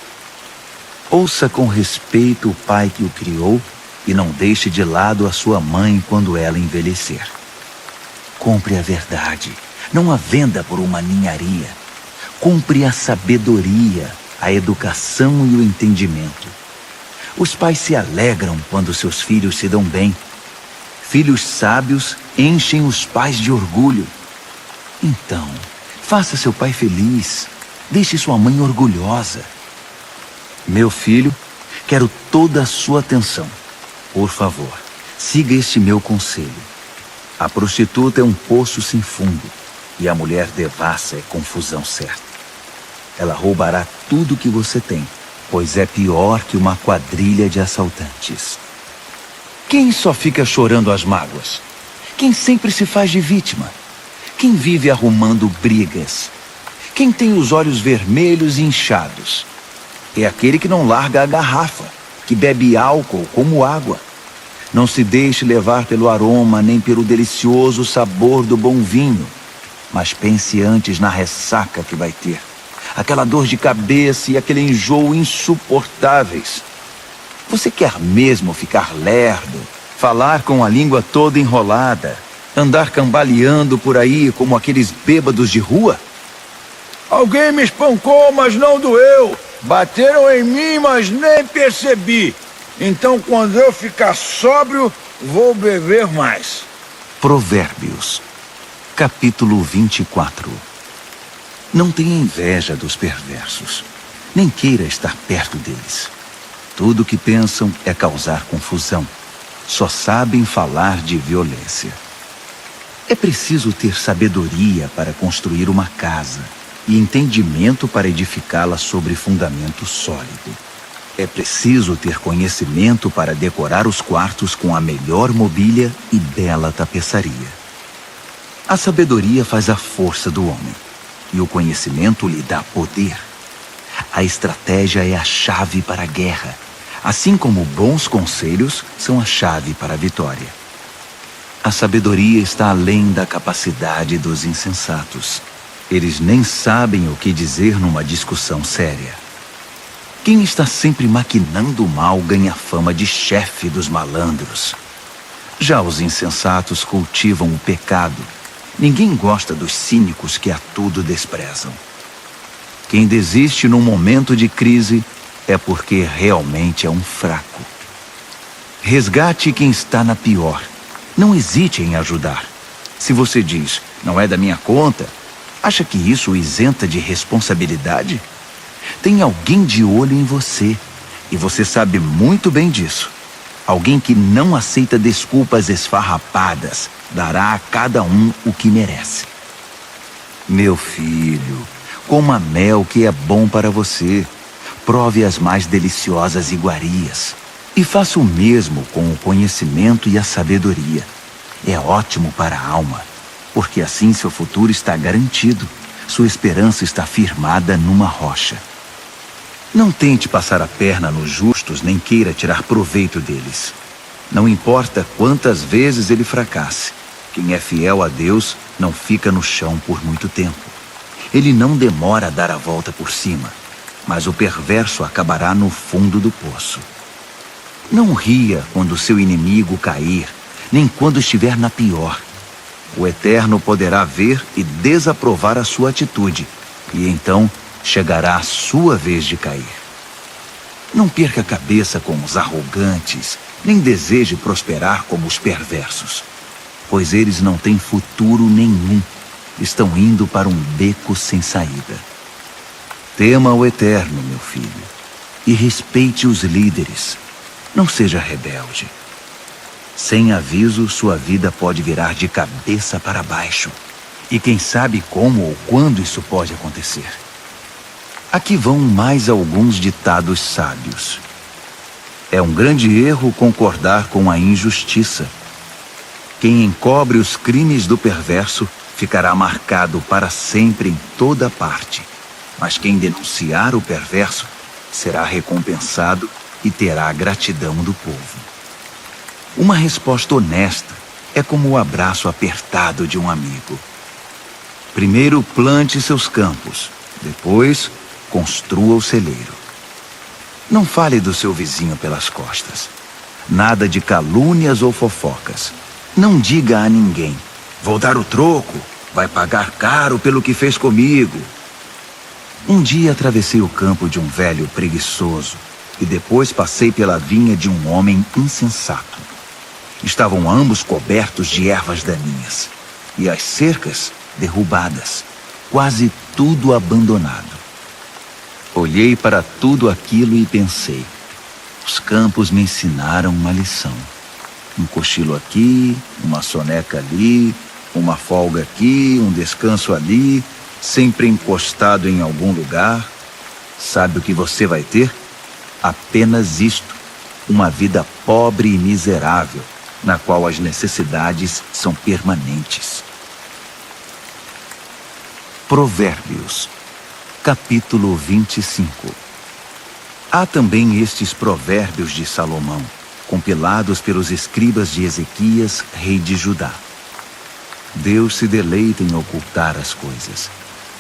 Ouça com respeito o pai que o criou e não deixe de lado a sua mãe quando ela envelhecer. Compre a verdade, não a venda por uma ninharia. Compre a sabedoria, a educação e o entendimento. Os pais se alegram quando seus filhos se dão bem. Filhos sábios enchem os pais de orgulho. Então, faça seu pai feliz. Deixe sua mãe orgulhosa. Meu filho, quero toda a sua atenção. Por favor, siga este meu conselho. A prostituta é um poço sem fundo e a mulher devassa é confusão certa. Ela roubará tudo que você tem, pois é pior que uma quadrilha de assaltantes. Quem só fica chorando as mágoas? Quem sempre se faz de vítima? Quem vive arrumando brigas? Quem tem os olhos vermelhos e inchados? É aquele que não larga a garrafa, que bebe álcool como água. Não se deixe levar pelo aroma nem pelo delicioso sabor do bom vinho, mas pense antes na ressaca que vai ter. Aquela dor de cabeça e aquele enjoo insuportáveis. Você quer mesmo ficar lerdo, falar com a língua toda enrolada, andar cambaleando por aí como aqueles bêbados de rua? Alguém me espancou, mas não doeu. Bateram em mim, mas nem percebi. Então, quando eu ficar sóbrio, vou beber mais. Provérbios, capítulo 24. Não tenha inveja dos perversos, nem queira estar perto deles. Tudo o que pensam é causar confusão. Só sabem falar de violência. É preciso ter sabedoria para construir uma casa e entendimento para edificá-la sobre fundamento sólido. É preciso ter conhecimento para decorar os quartos com a melhor mobília e bela tapeçaria. A sabedoria faz a força do homem, e o conhecimento lhe dá poder. A estratégia é a chave para a guerra, assim como bons conselhos são a chave para a vitória. A sabedoria está além da capacidade dos insensatos. Eles nem sabem o que dizer numa discussão séria. Quem está sempre maquinando o mal ganha fama de chefe dos malandros. Já os insensatos cultivam o pecado. Ninguém gosta dos cínicos que a tudo desprezam. Quem desiste num momento de crise é porque realmente é um fraco. Resgate quem está na pior. Não hesite em ajudar. Se você diz, não é da minha conta, Acha que isso o isenta de responsabilidade? Tem alguém de olho em você, e você sabe muito bem disso. Alguém que não aceita desculpas esfarrapadas, dará a cada um o que merece. Meu filho, coma mel que é bom para você. Prove as mais deliciosas iguarias. E faça o mesmo com o conhecimento e a sabedoria. É ótimo para a alma, porque assim seu futuro está garantido. Sua esperança está firmada numa rocha. Não tente passar a perna nos justos, nem queira tirar proveito deles. Não importa quantas vezes ele fracasse. Quem é fiel a Deus não fica no chão por muito tempo. Ele não demora a dar a volta por cima, mas o perverso acabará no fundo do poço. Não ria quando seu inimigo cair, nem quando estiver na pior. O Eterno poderá ver e desaprovar a sua atitude, e então chegará a sua vez de cair. Não perca a cabeça com os arrogantes, nem deseje prosperar como os perversos, pois eles não têm futuro nenhum, estão indo para um beco sem saída. Tema o Eterno, meu filho, e respeite os líderes. Não seja rebelde. Sem aviso, sua vida pode virar de cabeça para baixo. E quem sabe como ou quando isso pode acontecer. Aqui vão mais alguns ditados sábios. É um grande erro concordar com a injustiça. Quem encobre os crimes do perverso ficará marcado para sempre em toda parte. Mas quem denunciar o perverso será recompensado e terá a gratidão do povo. Uma resposta honesta é como o abraço apertado de um amigo. Primeiro plante seus campos, depois construa o celeiro. Não fale do seu vizinho pelas costas. Nada de calúnias ou fofocas. Não diga a ninguém: vou dar o troco, vai pagar caro pelo que fez comigo. Um dia atravessei o campo de um velho preguiçoso e depois passei pela vinha de um homem insensato. Estavam ambos cobertos de ervas daninhas e as cercas derrubadas, quase tudo abandonado. Olhei para tudo aquilo e pensei: os campos me ensinaram uma lição. Um cochilo aqui, uma soneca ali, uma folga aqui, um descanso ali, sempre encostado em algum lugar. Sabe o que você vai ter? Apenas isto: uma vida pobre e miserável, na qual as necessidades são permanentes. Provérbios, capítulo 25. Há também estes provérbios de Salomão, compilados pelos escribas de Ezequias, rei de Judá. Deus se deleita em ocultar as coisas.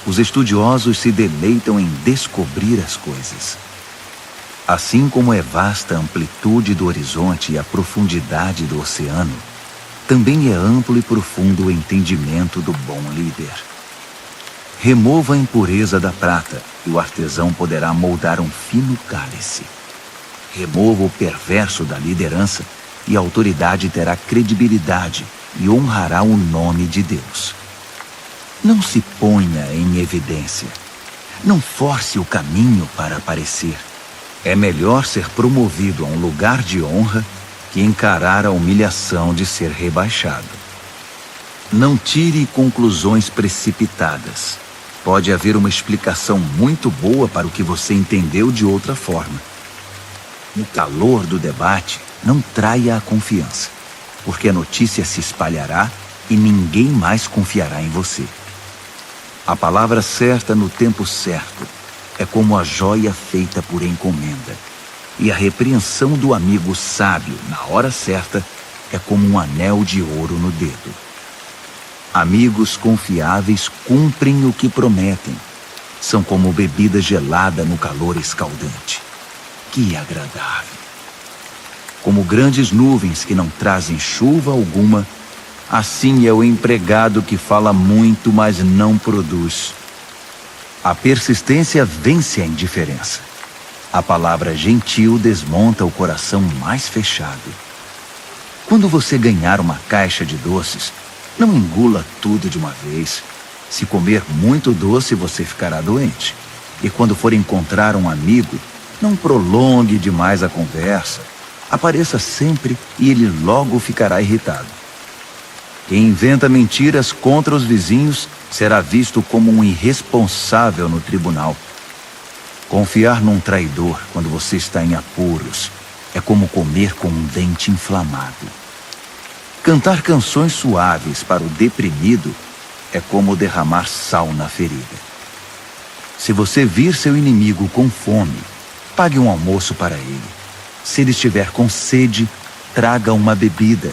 Os estudiosos se deleitam em descobrir as coisas. Assim como é vasta a amplitude do horizonte e a profundidade do oceano, também é amplo e profundo o entendimento do bom líder. Remova a impureza da prata, e o artesão poderá moldar um fino cálice. Remova o perverso da liderança, e a autoridade terá credibilidade e honrará o nome de Deus. Não se ponha em evidência. Não force o caminho para aparecer. É melhor ser promovido a um lugar de honra que encarar a humilhação de ser rebaixado. Não tire conclusões precipitadas. Pode haver uma explicação muito boa para o que você entendeu de outra forma. No calor do debate, não traia a confiança, porque a notícia se espalhará e ninguém mais confiará em você. A palavra certa no tempo certo é como a joia feita por encomenda, e a repreensão do amigo sábio na hora certa é como um anel de ouro no dedo. Amigos confiáveis cumprem o que prometem. São como bebida gelada no calor escaldante. Que agradável! Como grandes nuvens que não trazem chuva alguma, assim é o empregado que fala muito, mas não produz. A persistência vence a indiferença. A palavra gentil desmonta o coração mais fechado. Quando você ganhar uma caixa de doces, não engula tudo de uma vez. Se comer muito doce, você ficará doente. E quando for encontrar um amigo, não prolongue demais a conversa. Apareça sempre e ele logo ficará irritado. Quem inventa mentiras contra os vizinhos será visto como um irresponsável no tribunal. Confiar num traidor quando você está em apuros é como comer com um dente inflamado. Cantar canções suaves para o deprimido é como derramar sal na ferida. Se você vir seu inimigo com fome, pague um almoço para ele. Se ele estiver com sede, traga uma bebida.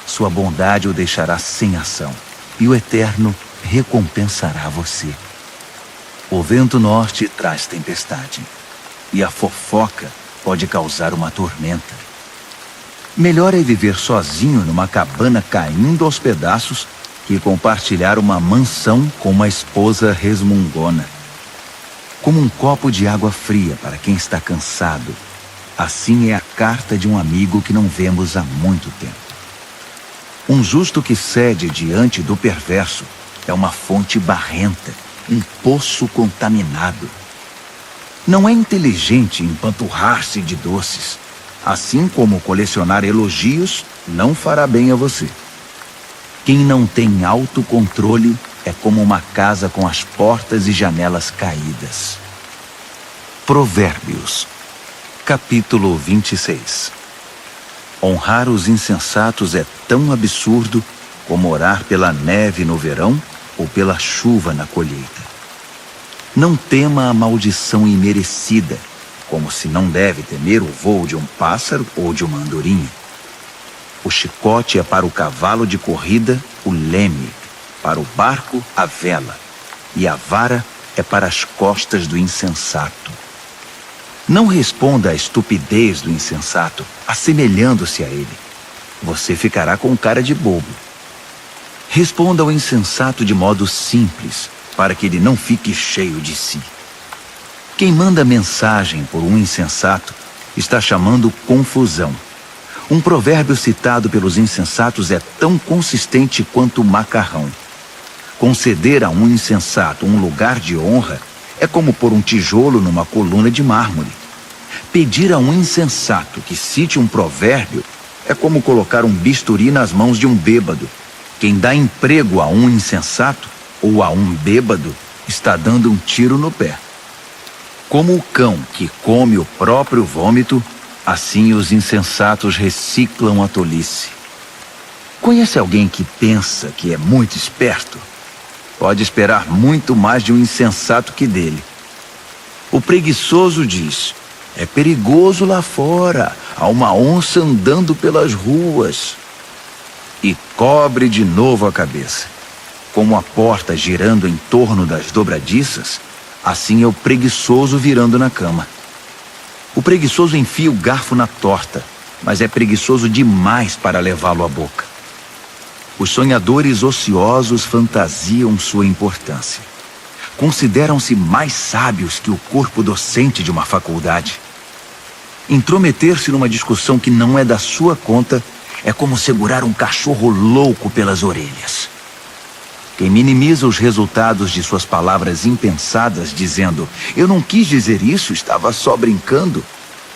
Sua bondade o deixará sem ação, e o Eterno recompensará você. O vento norte traz tempestade, e a fofoca pode causar uma tormenta. Melhor é viver sozinho numa cabana caindo aos pedaços que compartilhar uma mansão com uma esposa resmungona. Como um copo de água fria para quem está cansado, assim é a carta de um amigo que não vemos há muito tempo. Um justo que cede diante do perverso é uma fonte barrenta, um poço contaminado. Não é inteligente empanturrar-se de doces, assim como colecionar elogios não fará bem a você. Quem não tem autocontrole é como uma casa com as portas e janelas caídas. Provérbios, capítulo 26. Honrar os insensatos é tão absurdo como orar pela neve no verão ou pela chuva na colheita. Não tema a maldição imerecida, como se não deve temer o voo de um pássaro ou de uma andorinha. O chicote é para o cavalo de corrida o leme, para o barco a vela, e a vara é para as costas do insensato. Não responda à estupidez do insensato, assemelhando-se a ele. Você ficará com cara de bobo. Responda ao insensato de modo simples, para que ele não fique cheio de si. Quem manda mensagem por um insensato está chamando confusão. Um provérbio citado pelos insensatos é tão consistente quanto o macarrão. Conceder a um insensato um lugar de honra é como pôr um tijolo numa coluna de mármore. Pedir a um insensato que cite um provérbio é como colocar um bisturi nas mãos de um bêbado. Quem dá emprego a um insensato ou a um bêbado está dando um tiro no pé. Como o cão que come o próprio vômito, assim os insensatos reciclam a tolice. Conhece alguém que pensa que é muito esperto? Pode esperar muito mais de um insensato que dele. O preguiçoso diz: é perigoso lá fora, há uma onça andando pelas ruas. E cobre de novo a cabeça. Como a porta girando em torno das dobradiças, assim é o preguiçoso virando na cama. O preguiçoso enfia o garfo na torta, mas é preguiçoso demais para levá-lo à boca. Os sonhadores ociosos fantasiam sua importância. Consideram-se mais sábios que o corpo docente de uma faculdade. Intrometer-se numa discussão que não é da sua conta é como segurar um cachorro louco pelas orelhas. Quem minimiza os resultados de suas palavras impensadas, dizendo: eu não quis dizer isso, estava só brincando,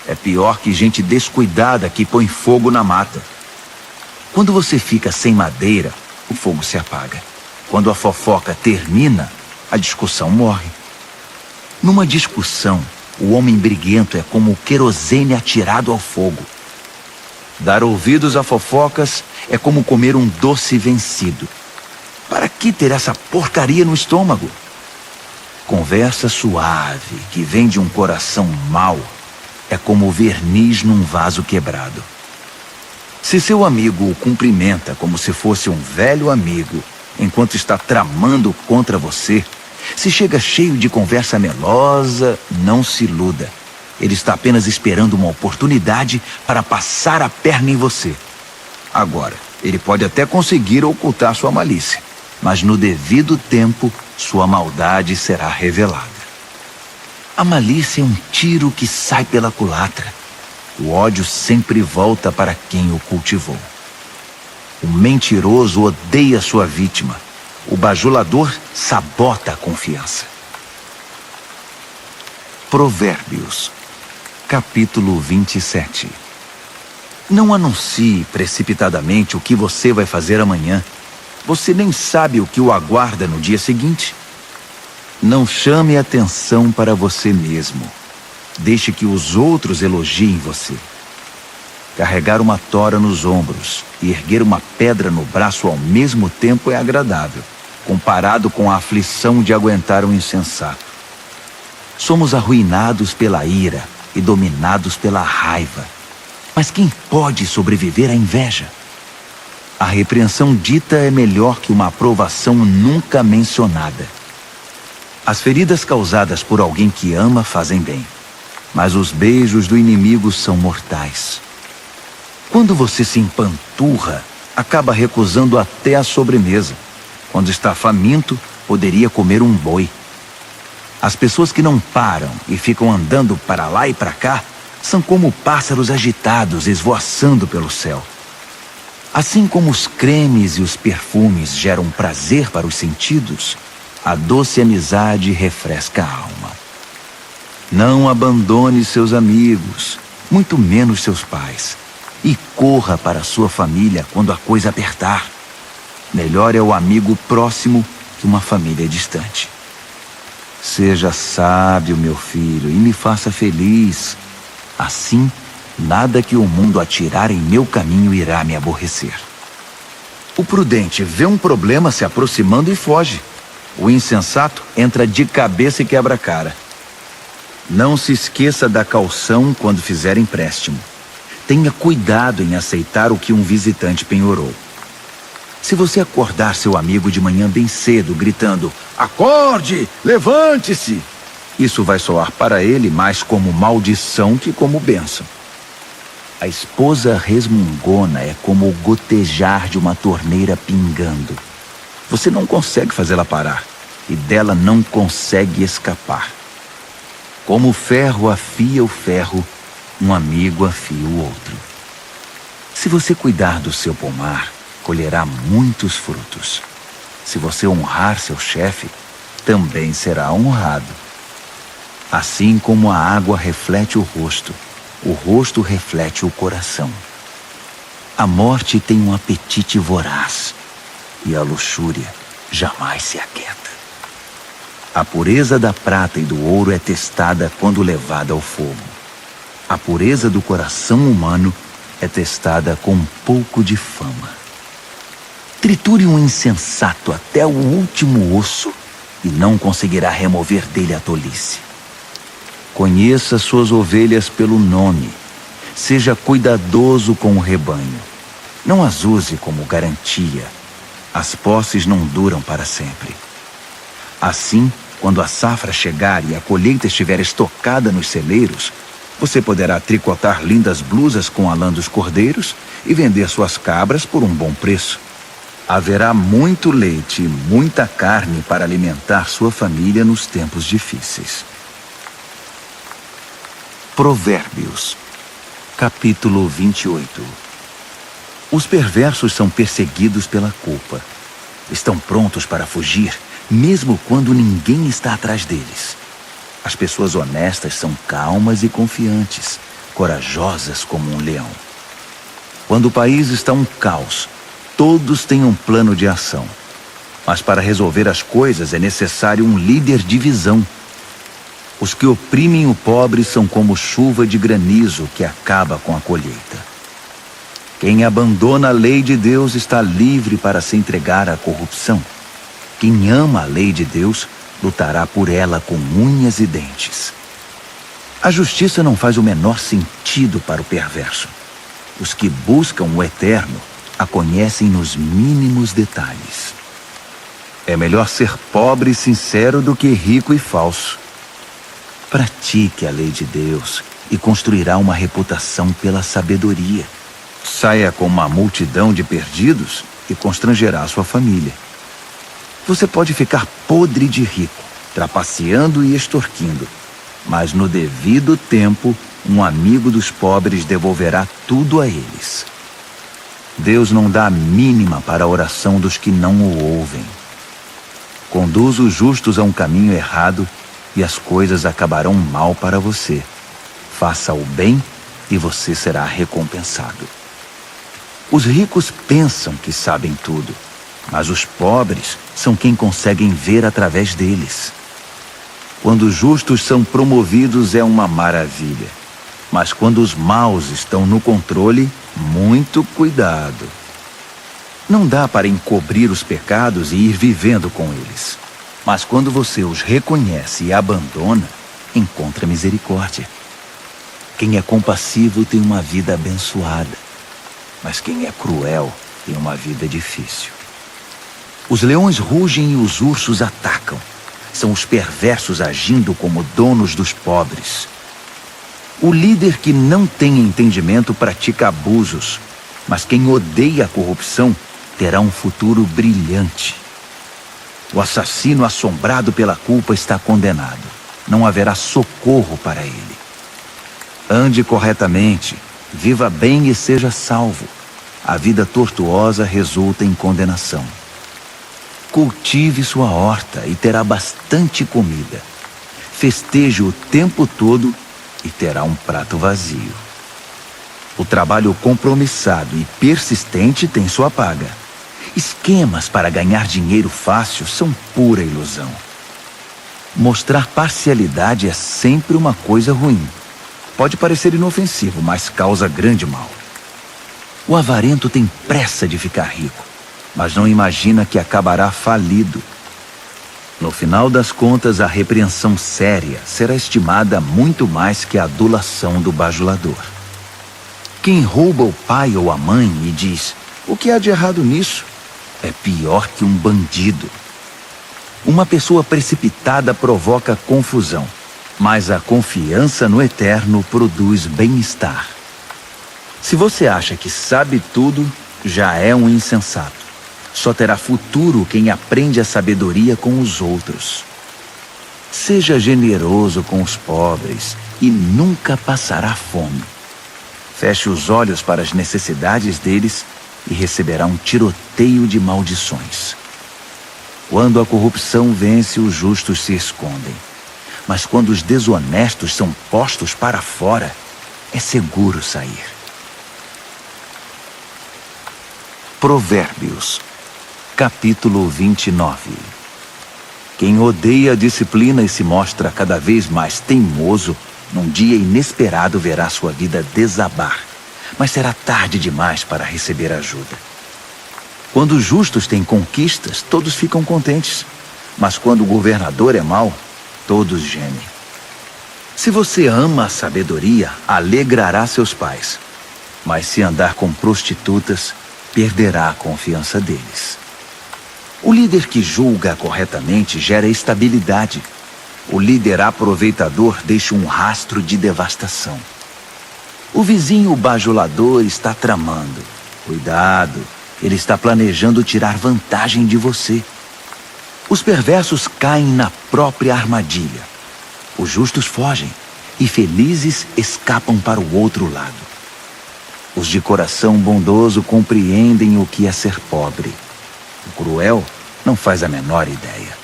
é pior que gente descuidada que põe fogo na mata. Quando você fica sem madeira, o fogo se apaga. Quando a fofoca termina, a discussão morre. Numa discussão, o homem briguento é como o querosene atirado ao fogo. Dar ouvidos a fofocas é como comer um doce vencido. Para que ter essa porcaria no estômago? Conversa suave que vem de um coração mau é como verniz num vaso quebrado. Se seu amigo o cumprimenta como se fosse um velho amigo, enquanto está tramando contra você, se chega cheio de conversa melosa, não se iluda. Ele está apenas esperando uma oportunidade para passar a perna em você. Agora, ele pode até conseguir ocultar sua malícia, mas no devido tempo, sua maldade será revelada. A malícia é um tiro que sai pela culatra. O ódio sempre volta para quem o cultivou. O mentiroso odeia sua vítima, O bajulador sabota a confiança. Provérbios, capítulo 27. Não anuncie precipitadamente o que você vai fazer amanhã. Você nem sabe o que o aguarda no dia seguinte. Não chame atenção para você mesmo. Deixe que os outros elogiem você. Carregar uma tora nos ombros e erguer uma pedra no braço ao mesmo tempo é agradável, comparado com a aflição de aguentar um insensato. Somos arruinados pela ira e dominados pela raiva. Mas quem pode sobreviver à inveja? A repreensão dita é melhor que uma aprovação nunca mencionada. As feridas causadas por alguém que ama fazem bem, mas os beijos do inimigo são mortais. Quando você se empanturra, acaba recusando até a sobremesa. Quando está faminto, poderia comer um boi. As pessoas que não param e ficam andando para lá e para cá são como pássaros agitados esvoaçando pelo céu. Assim como os cremes e os perfumes geram prazer para os sentidos, a doce amizade refresca a alma. Não abandone seus amigos, muito menos seus pais, e corra para sua família quando a coisa apertar. Melhor é o amigo próximo que uma família distante. Seja sábio, meu filho, e me faça feliz. Assim, nada que o mundo atirar em meu caminho irá me aborrecer. O prudente vê um problema se aproximando e foge. O insensato entra de cabeça e quebra a cara. Não se esqueça da caução quando fizer empréstimo. Tenha cuidado em aceitar o que um visitante penhorou. Se você acordar seu amigo de manhã bem cedo, gritando, "Acorde! Levante-se!", isso vai soar para ele mais como maldição que como bênção. A esposa resmungona é como o gotejar de uma torneira pingando. Você não consegue fazê-la parar, e dela não consegue escapar. Como o ferro afia o ferro, um amigo afia o outro. Se você cuidar do seu pomar, colherá muitos frutos. Se você honrar seu chefe, também será honrado. Assim como a água reflete o rosto reflete o coração. A morte tem um apetite voraz, e a luxúria jamais se aquieta. A pureza da prata e do ouro é testada quando levada ao fogo. A pureza do coração humano é testada com um pouco de fama. Triture um insensato até o último osso e não conseguirá remover dele a tolice. Conheça suas ovelhas pelo nome. Seja cuidadoso com o rebanho. Não as use como garantia. As posses não duram para sempre. Assim, quando a safra chegar e a colheita estiver estocada nos celeiros, você poderá tricotar lindas blusas com a lã dos cordeiros e vender suas cabras por um bom preço. Haverá muito leite e muita carne para alimentar sua família nos tempos difíceis. Provérbios, capítulo 28. Os perversos são perseguidos pela culpa. Estão prontos para fugir, mesmo quando ninguém está atrás deles. As pessoas honestas são calmas e confiantes, corajosas como um leão. Quando o país está um caos, todos têm um plano de ação. Mas para resolver as coisas é necessário um líder de visão. Os que oprimem o pobre são como chuva de granizo que acaba com a colheita. Quem abandona a lei de Deus está livre para se entregar à corrupção. Quem ama a lei de Deus lutará por ela com unhas e dentes. A justiça não faz o menor sentido para o perverso. Os que buscam o eterno a conhecem nos mínimos detalhes. É melhor ser pobre e sincero do que rico e falso. Pratique a lei de Deus e construirá uma reputação pela sabedoria. Saia com uma multidão de perdidos e constrangerá sua família. Você pode ficar podre de rico, trapaceando e extorquindo, mas no devido tempo, um amigo dos pobres devolverá tudo a eles. Deus não dá a mínima para a oração dos que não o ouvem. Conduz os justos a um caminho errado e as coisas acabarão mal para você. Faça o bem e você será recompensado. Os ricos pensam que sabem tudo, mas os pobres são quem conseguem ver através deles. Quando os justos são promovidos é uma maravilha, mas quando os maus estão no controle, muito cuidado. Não dá para encobrir os pecados e ir vivendo com eles. Mas quando você os reconhece e abandona, encontra misericórdia. Quem é compassivo tem uma vida abençoada, mas quem é cruel tem uma vida difícil. Os leões rugem e os ursos atacam. São os perversos agindo como donos dos pobres. O líder que não tem entendimento pratica abusos, mas quem odeia a corrupção terá um futuro brilhante. O assassino assombrado pela culpa está condenado. Não haverá socorro para ele. Ande corretamente, viva bem e seja salvo. A vida tortuosa resulta em condenação. Cultive sua horta e terá bastante comida. Festeje o tempo todo e terá um prato vazio. O trabalho compromissado e persistente tem sua paga. Esquemas para ganhar dinheiro fácil são pura ilusão. Mostrar parcialidade é sempre uma coisa ruim. Pode parecer inofensivo, mas causa grande mal. O avarento tem pressa de ficar rico, mas não imagina que acabará falido. No final das contas, a repreensão séria será estimada muito mais que a adulação do bajulador. Quem rouba o pai ou a mãe e diz: "O que há de errado nisso?", é pior que um bandido. Uma pessoa precipitada provoca confusão, mas a confiança no eterno produz bem-estar. Se você acha que sabe tudo, já é um insensato. Só terá futuro quem aprende a sabedoria com os outros. Seja generoso com os pobres e nunca passará fome. Feche os olhos para as necessidades deles e receberá um tiroteio de maldições. Quando a corrupção vence, os justos se escondem. Mas quando os desonestos são postos para fora, é seguro sair. Provérbios, capítulo 29. Quem odeia a disciplina e se mostra cada vez mais teimoso, num dia inesperado verá sua vida desabar, mas será tarde demais para receber ajuda. Quando os justos têm conquistas, todos ficam contentes, mas quando o governador é mau, todos gemem. Se você ama a sabedoria, alegrará seus pais, mas se andar com prostitutas, perderá a confiança deles. O líder que julga corretamente gera estabilidade. O líder aproveitador deixa um rastro de devastação. O vizinho bajulador está tramando. Cuidado, ele está planejando tirar vantagem de você. Os perversos caem na própria armadilha. Os justos fogem e felizes escapam para o outro lado. Os de coração bondoso compreendem o que é ser pobre. O cruel não faz a menor ideia.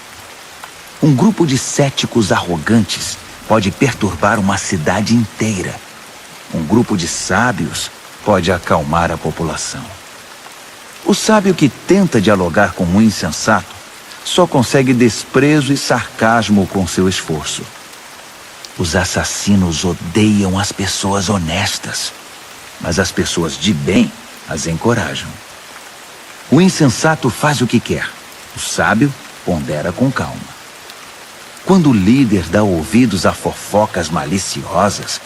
Um grupo de céticos arrogantes pode perturbar uma cidade inteira. Um grupo de sábios pode acalmar a população. O sábio que tenta dialogar com um insensato só consegue desprezo e sarcasmo com seu esforço. Os assassinos odeiam as pessoas honestas, mas as pessoas de bem as encorajam. O insensato faz o que quer, o sábio pondera com calma. Quando o líder dá ouvidos a fofocas maliciosas,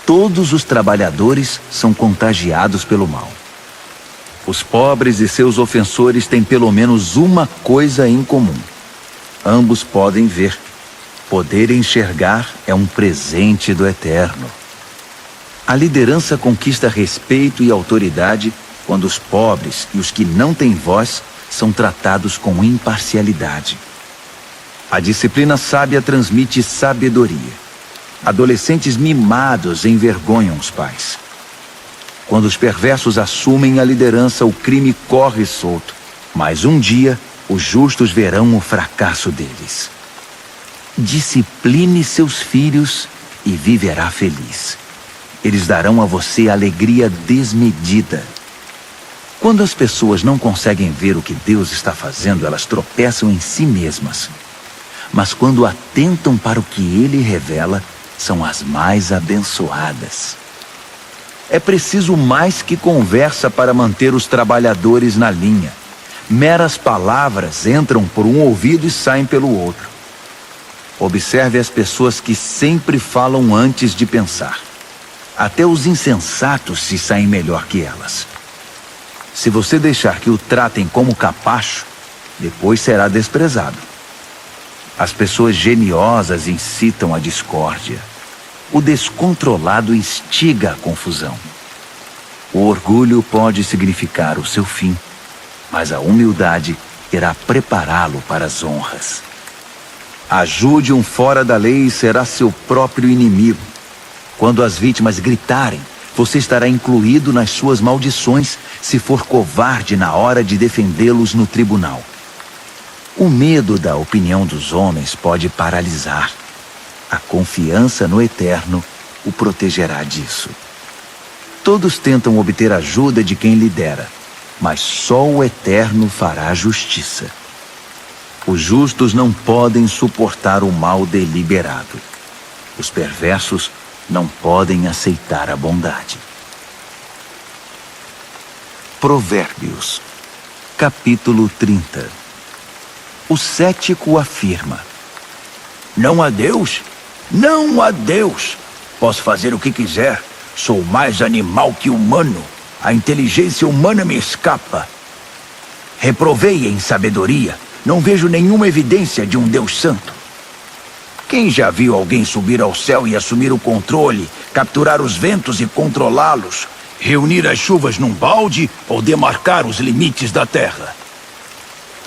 todos os trabalhadores são contagiados pelo mal. Os pobres e seus ofensores têm pelo menos uma coisa em comum. Ambos podem ver. Poder enxergar é um presente do Eterno. A liderança conquista respeito e autoridade quando os pobres e os que não têm voz são tratados com imparcialidade. A disciplina sábia transmite sabedoria. Adolescentes mimados envergonham os pais. Quando os perversos assumem a liderança, o crime corre solto. Mas um dia, Os justos verão o fracasso deles. Discipline seus filhos e viverá feliz. Eles darão a você alegria desmedida. Quando as pessoas não conseguem ver o que Deus está fazendo, elas tropeçam em si mesmas. Mas quando atentam para o que Ele revela, são as mais abençoadas. É preciso mais que conversa para manter os trabalhadores na linha. Meras palavras entram por um ouvido e saem pelo outro. Observe as pessoas que sempre falam antes de pensar. Até os insensatos se saem melhor que elas. Se você deixar que o tratem como capacho, depois será desprezado. As pessoas geniosas incitam a discórdia. O descontrolado instiga a confusão. O orgulho pode significar o seu fim, mas a humildade irá prepará-lo para as honras. Ajude um fora da lei e será seu próprio inimigo. Quando as vítimas gritarem, você estará incluído nas suas maldições se for covarde na hora de defendê-los no tribunal. O medo da opinião dos homens pode paralisar. A confiança no Eterno o protegerá disso. Todos tentam obter ajuda de quem lidera, mas só o Eterno fará justiça. Os justos não podem suportar o mal deliberado. Os perversos não podem aceitar a bondade. Provérbios, capítulo 30. O cético afirma: Não há Deus? Não há Deus. Posso fazer o que quiser. Sou mais animal que humano. A inteligência humana me escapa. Reprovei em sabedoria. Não vejo nenhuma evidência de um Deus santo. Quem já viu alguém subir ao céu e assumir o controle, capturar os ventos e controlá-los, reunir as chuvas num balde ou demarcar os limites da terra?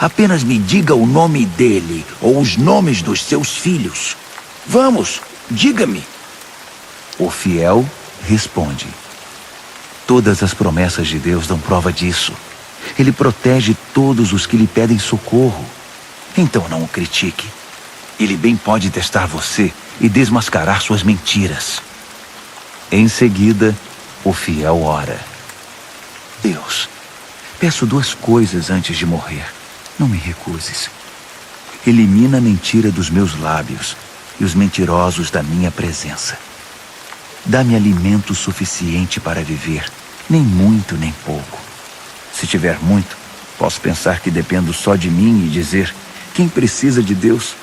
Apenas me diga o nome dele ou os nomes dos seus filhos. Vamos, diga-me. O fiel responde: Todas as promessas de Deus dão prova disso. Ele protege todos os que lhe pedem socorro. Então não o critique. Ele bem pode testar você e desmascarar suas mentiras. Em seguida, o fiel ora: Deus, peço duas coisas antes de morrer. Não me recuses. Elimina a mentira dos meus lábios e os mentirosos da minha presença. Dá-me alimento suficiente para viver, nem muito nem pouco. Se tiver muito, posso pensar que dependo só de mim e dizer: quem precisa de Deus?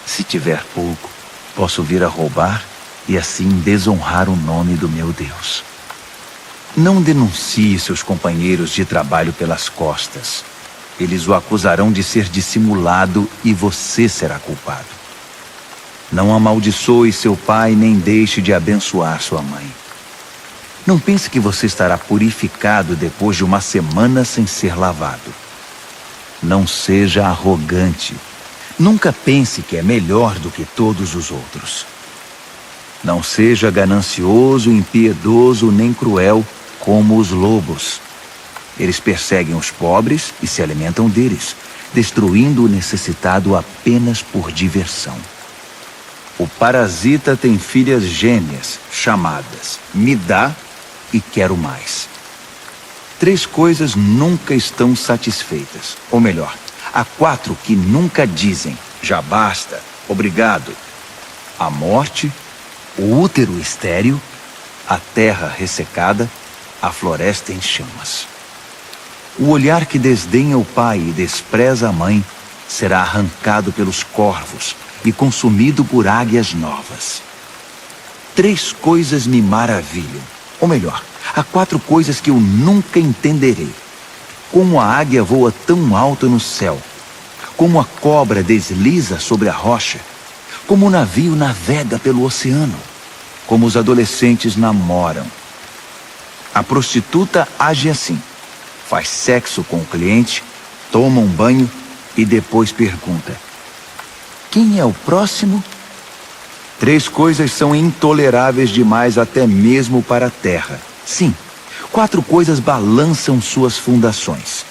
Se tiver pouco, posso vir a roubar e assim desonrar o nome do meu Deus. Não denuncie seus companheiros de trabalho pelas costas. Eles o acusarão de ser dissimulado e você será culpado. Não amaldiçoe seu pai nem deixe de abençoar sua mãe. Não pense que você estará purificado depois de uma semana sem ser lavado. Não seja arrogante. Nunca pense que é melhor do que todos os outros. Não seja ganancioso, impiedoso nem cruel como os lobos. Eles perseguem os pobres e se alimentam deles, destruindo o necessitado apenas por diversão. O parasita tem filhas gêmeas, chamadas me dá e quero mais. 3 coisas nunca estão satisfeitas. Ou melhor, há 4 que nunca dizem já basta, obrigado. A morte, o útero estéril, a terra ressecada, a floresta em chamas. O olhar que desdenha o pai e despreza a mãe será arrancado pelos corvos e consumido por águias novas. 3 coisas me maravilham. Ou melhor, há 4 coisas que eu nunca entenderei. Como a águia voa tão alto no céu, como a cobra desliza sobre a rocha, como o navio navega pelo oceano, como os adolescentes namoram. A prostituta age assim. Faz sexo com o cliente, toma um banho e depois pergunta: quem é o próximo? 3 coisas são intoleráveis demais até mesmo para a terra. Sim, 4 coisas balançam suas fundações.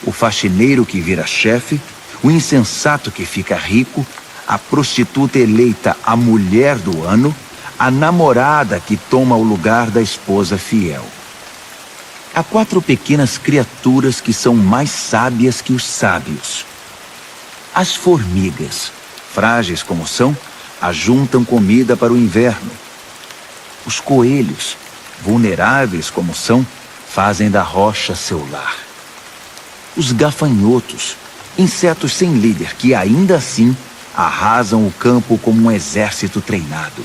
o faxineiro que vira chefe, o insensato que fica rico, a prostituta eleita a mulher do ano, a namorada que toma o lugar da esposa fiel. Há 4 pequenas criaturas que são mais sábias que os sábios. As formigas, frágeis como são, ajuntam comida para o inverno. Os coelhos, vulneráveis como são, fazem da rocha seu lar. Os gafanhotos, insetos sem líder que ainda assim arrasam o campo como um exército treinado.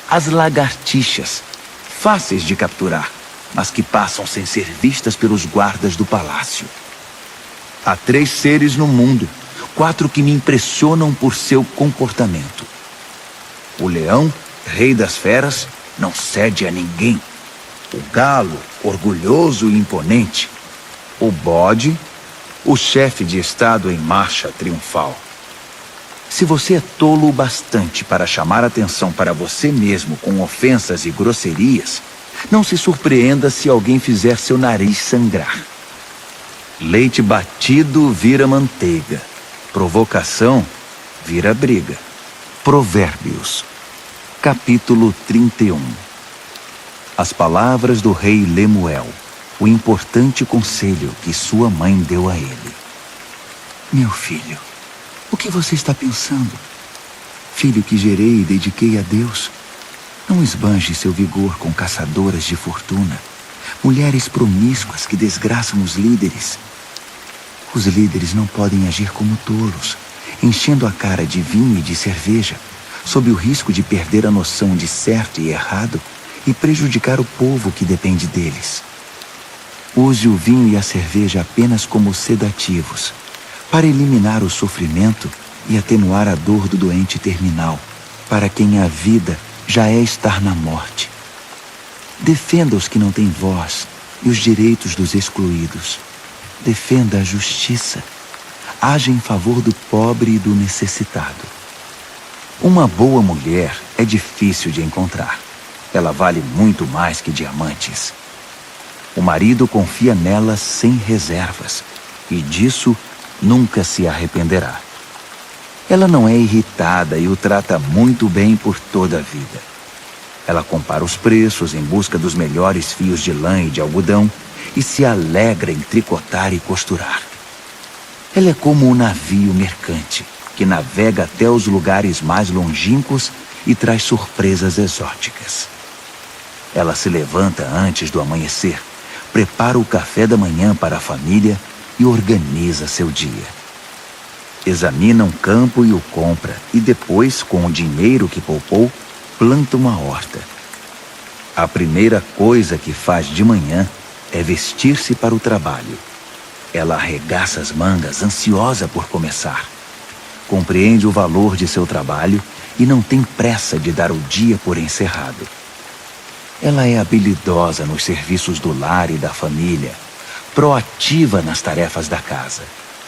As lagartixas, fáceis de capturar, mas que passam sem ser vistas pelos guardas do palácio. Há 3 seres no mundo, 4 que me impressionam por seu comportamento. O leão, rei das feras, não cede a ninguém. O galo, orgulhoso e imponente. O bode, o chefe de estado em marcha triunfal. Se você é tolo o bastante para chamar atenção para você mesmo com ofensas e grosserias, não se surpreenda se alguém fizer seu nariz sangrar. Leite batido vira manteiga. Provocação vira briga. Provérbios, capítulo 31. As palavras do rei Lemuel, o importante conselho que sua mãe deu a ele. Meu filho, o que você está pensando? Filho que gerei e dediquei a Deus, não esbanje seu vigor com caçadoras de fortuna, mulheres promíscuas que desgraçam os líderes. Os líderes não podem agir como tolos, enchendo a cara de vinho e de cerveja, sob o risco de perder a noção de certo e errado e prejudicar o povo que depende deles. Use o vinho e a cerveja apenas como sedativos, para eliminar o sofrimento e atenuar a dor do doente terminal, para quem a vida já é estar na morte. Defenda os que não têm voz e os direitos dos excluídos. Defenda a justiça. Haja em favor do pobre e do necessitado. Uma boa mulher é difícil de encontrar. Ela vale muito mais que diamantes. O marido confia nela sem reservas, e disso nunca se arrependerá. Ela não é irritada e o trata muito bem por toda a vida. Ela compara os preços em busca dos melhores fios de lã e de algodão e se alegra em tricotar e costurar. Ela é como um navio mercante que navega até os lugares mais longínquos e traz surpresas exóticas. Ela se levanta antes do amanhecer, prepara o café da manhã para a família e organiza seu dia. Examina um campo e o compra, e depois, com o dinheiro que poupou, planta uma horta. A primeira coisa que faz de manhã é vestir-se para o trabalho. Ela arregaça as mangas, ansiosa por começar. Compreende o valor de seu trabalho e não tem pressa de dar o dia por encerrado. Ela é habilidosa nos serviços do lar e da família, proativa nas tarefas da casa.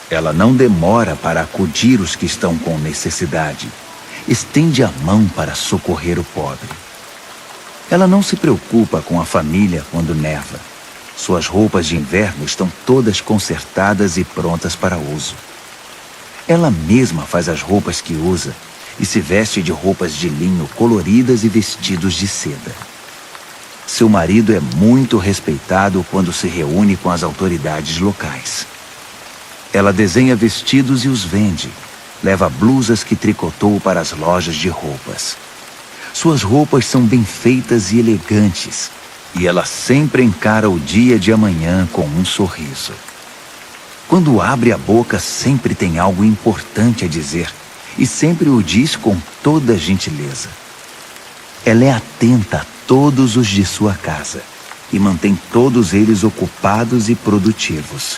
Ela não demora para acudir os que estão com necessidade. Estende a mão para socorrer o pobre. Ela não se preocupa com a família quando neva. Suas roupas de inverno estão todas consertadas e prontas para uso. Ela mesma faz as roupas que usa e se veste de roupas de linho coloridas e vestidos de seda. Seu marido é muito respeitado quando se reúne com as autoridades locais. Ela desenha vestidos e os vende. Leva blusas que tricotou para as lojas de roupas. Suas roupas são bem feitas e elegantes. E ela sempre encara o dia de amanhã com um sorriso. Quando abre a boca, sempre tem algo importante a dizer. E sempre o diz com toda gentileza. Ela é atenta a todos os de sua casa. E mantém todos eles ocupados e produtivos.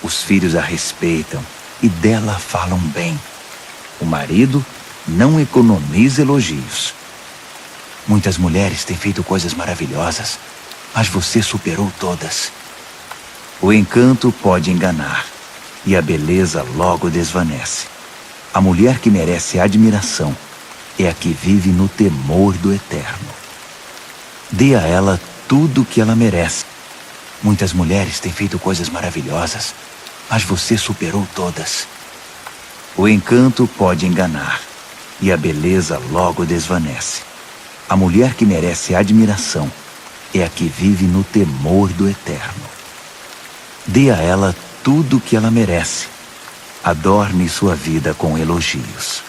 Os filhos a respeitam e dela falam bem. O marido não economiza elogios. Muitas mulheres têm feito coisas maravilhosas, mas você superou todas. O encanto pode enganar, e a beleza logo desvanece. A mulher que merece admiração é a que vive no temor do Eterno. Dê a ela tudo o que ela merece, Muitas mulheres têm feito coisas maravilhosas, mas você superou todas. O encanto pode enganar, e a beleza logo desvanece. A mulher que merece admiração é a que vive no temor do Eterno. Dê a ela tudo o que ela merece. Adorne sua vida com elogios.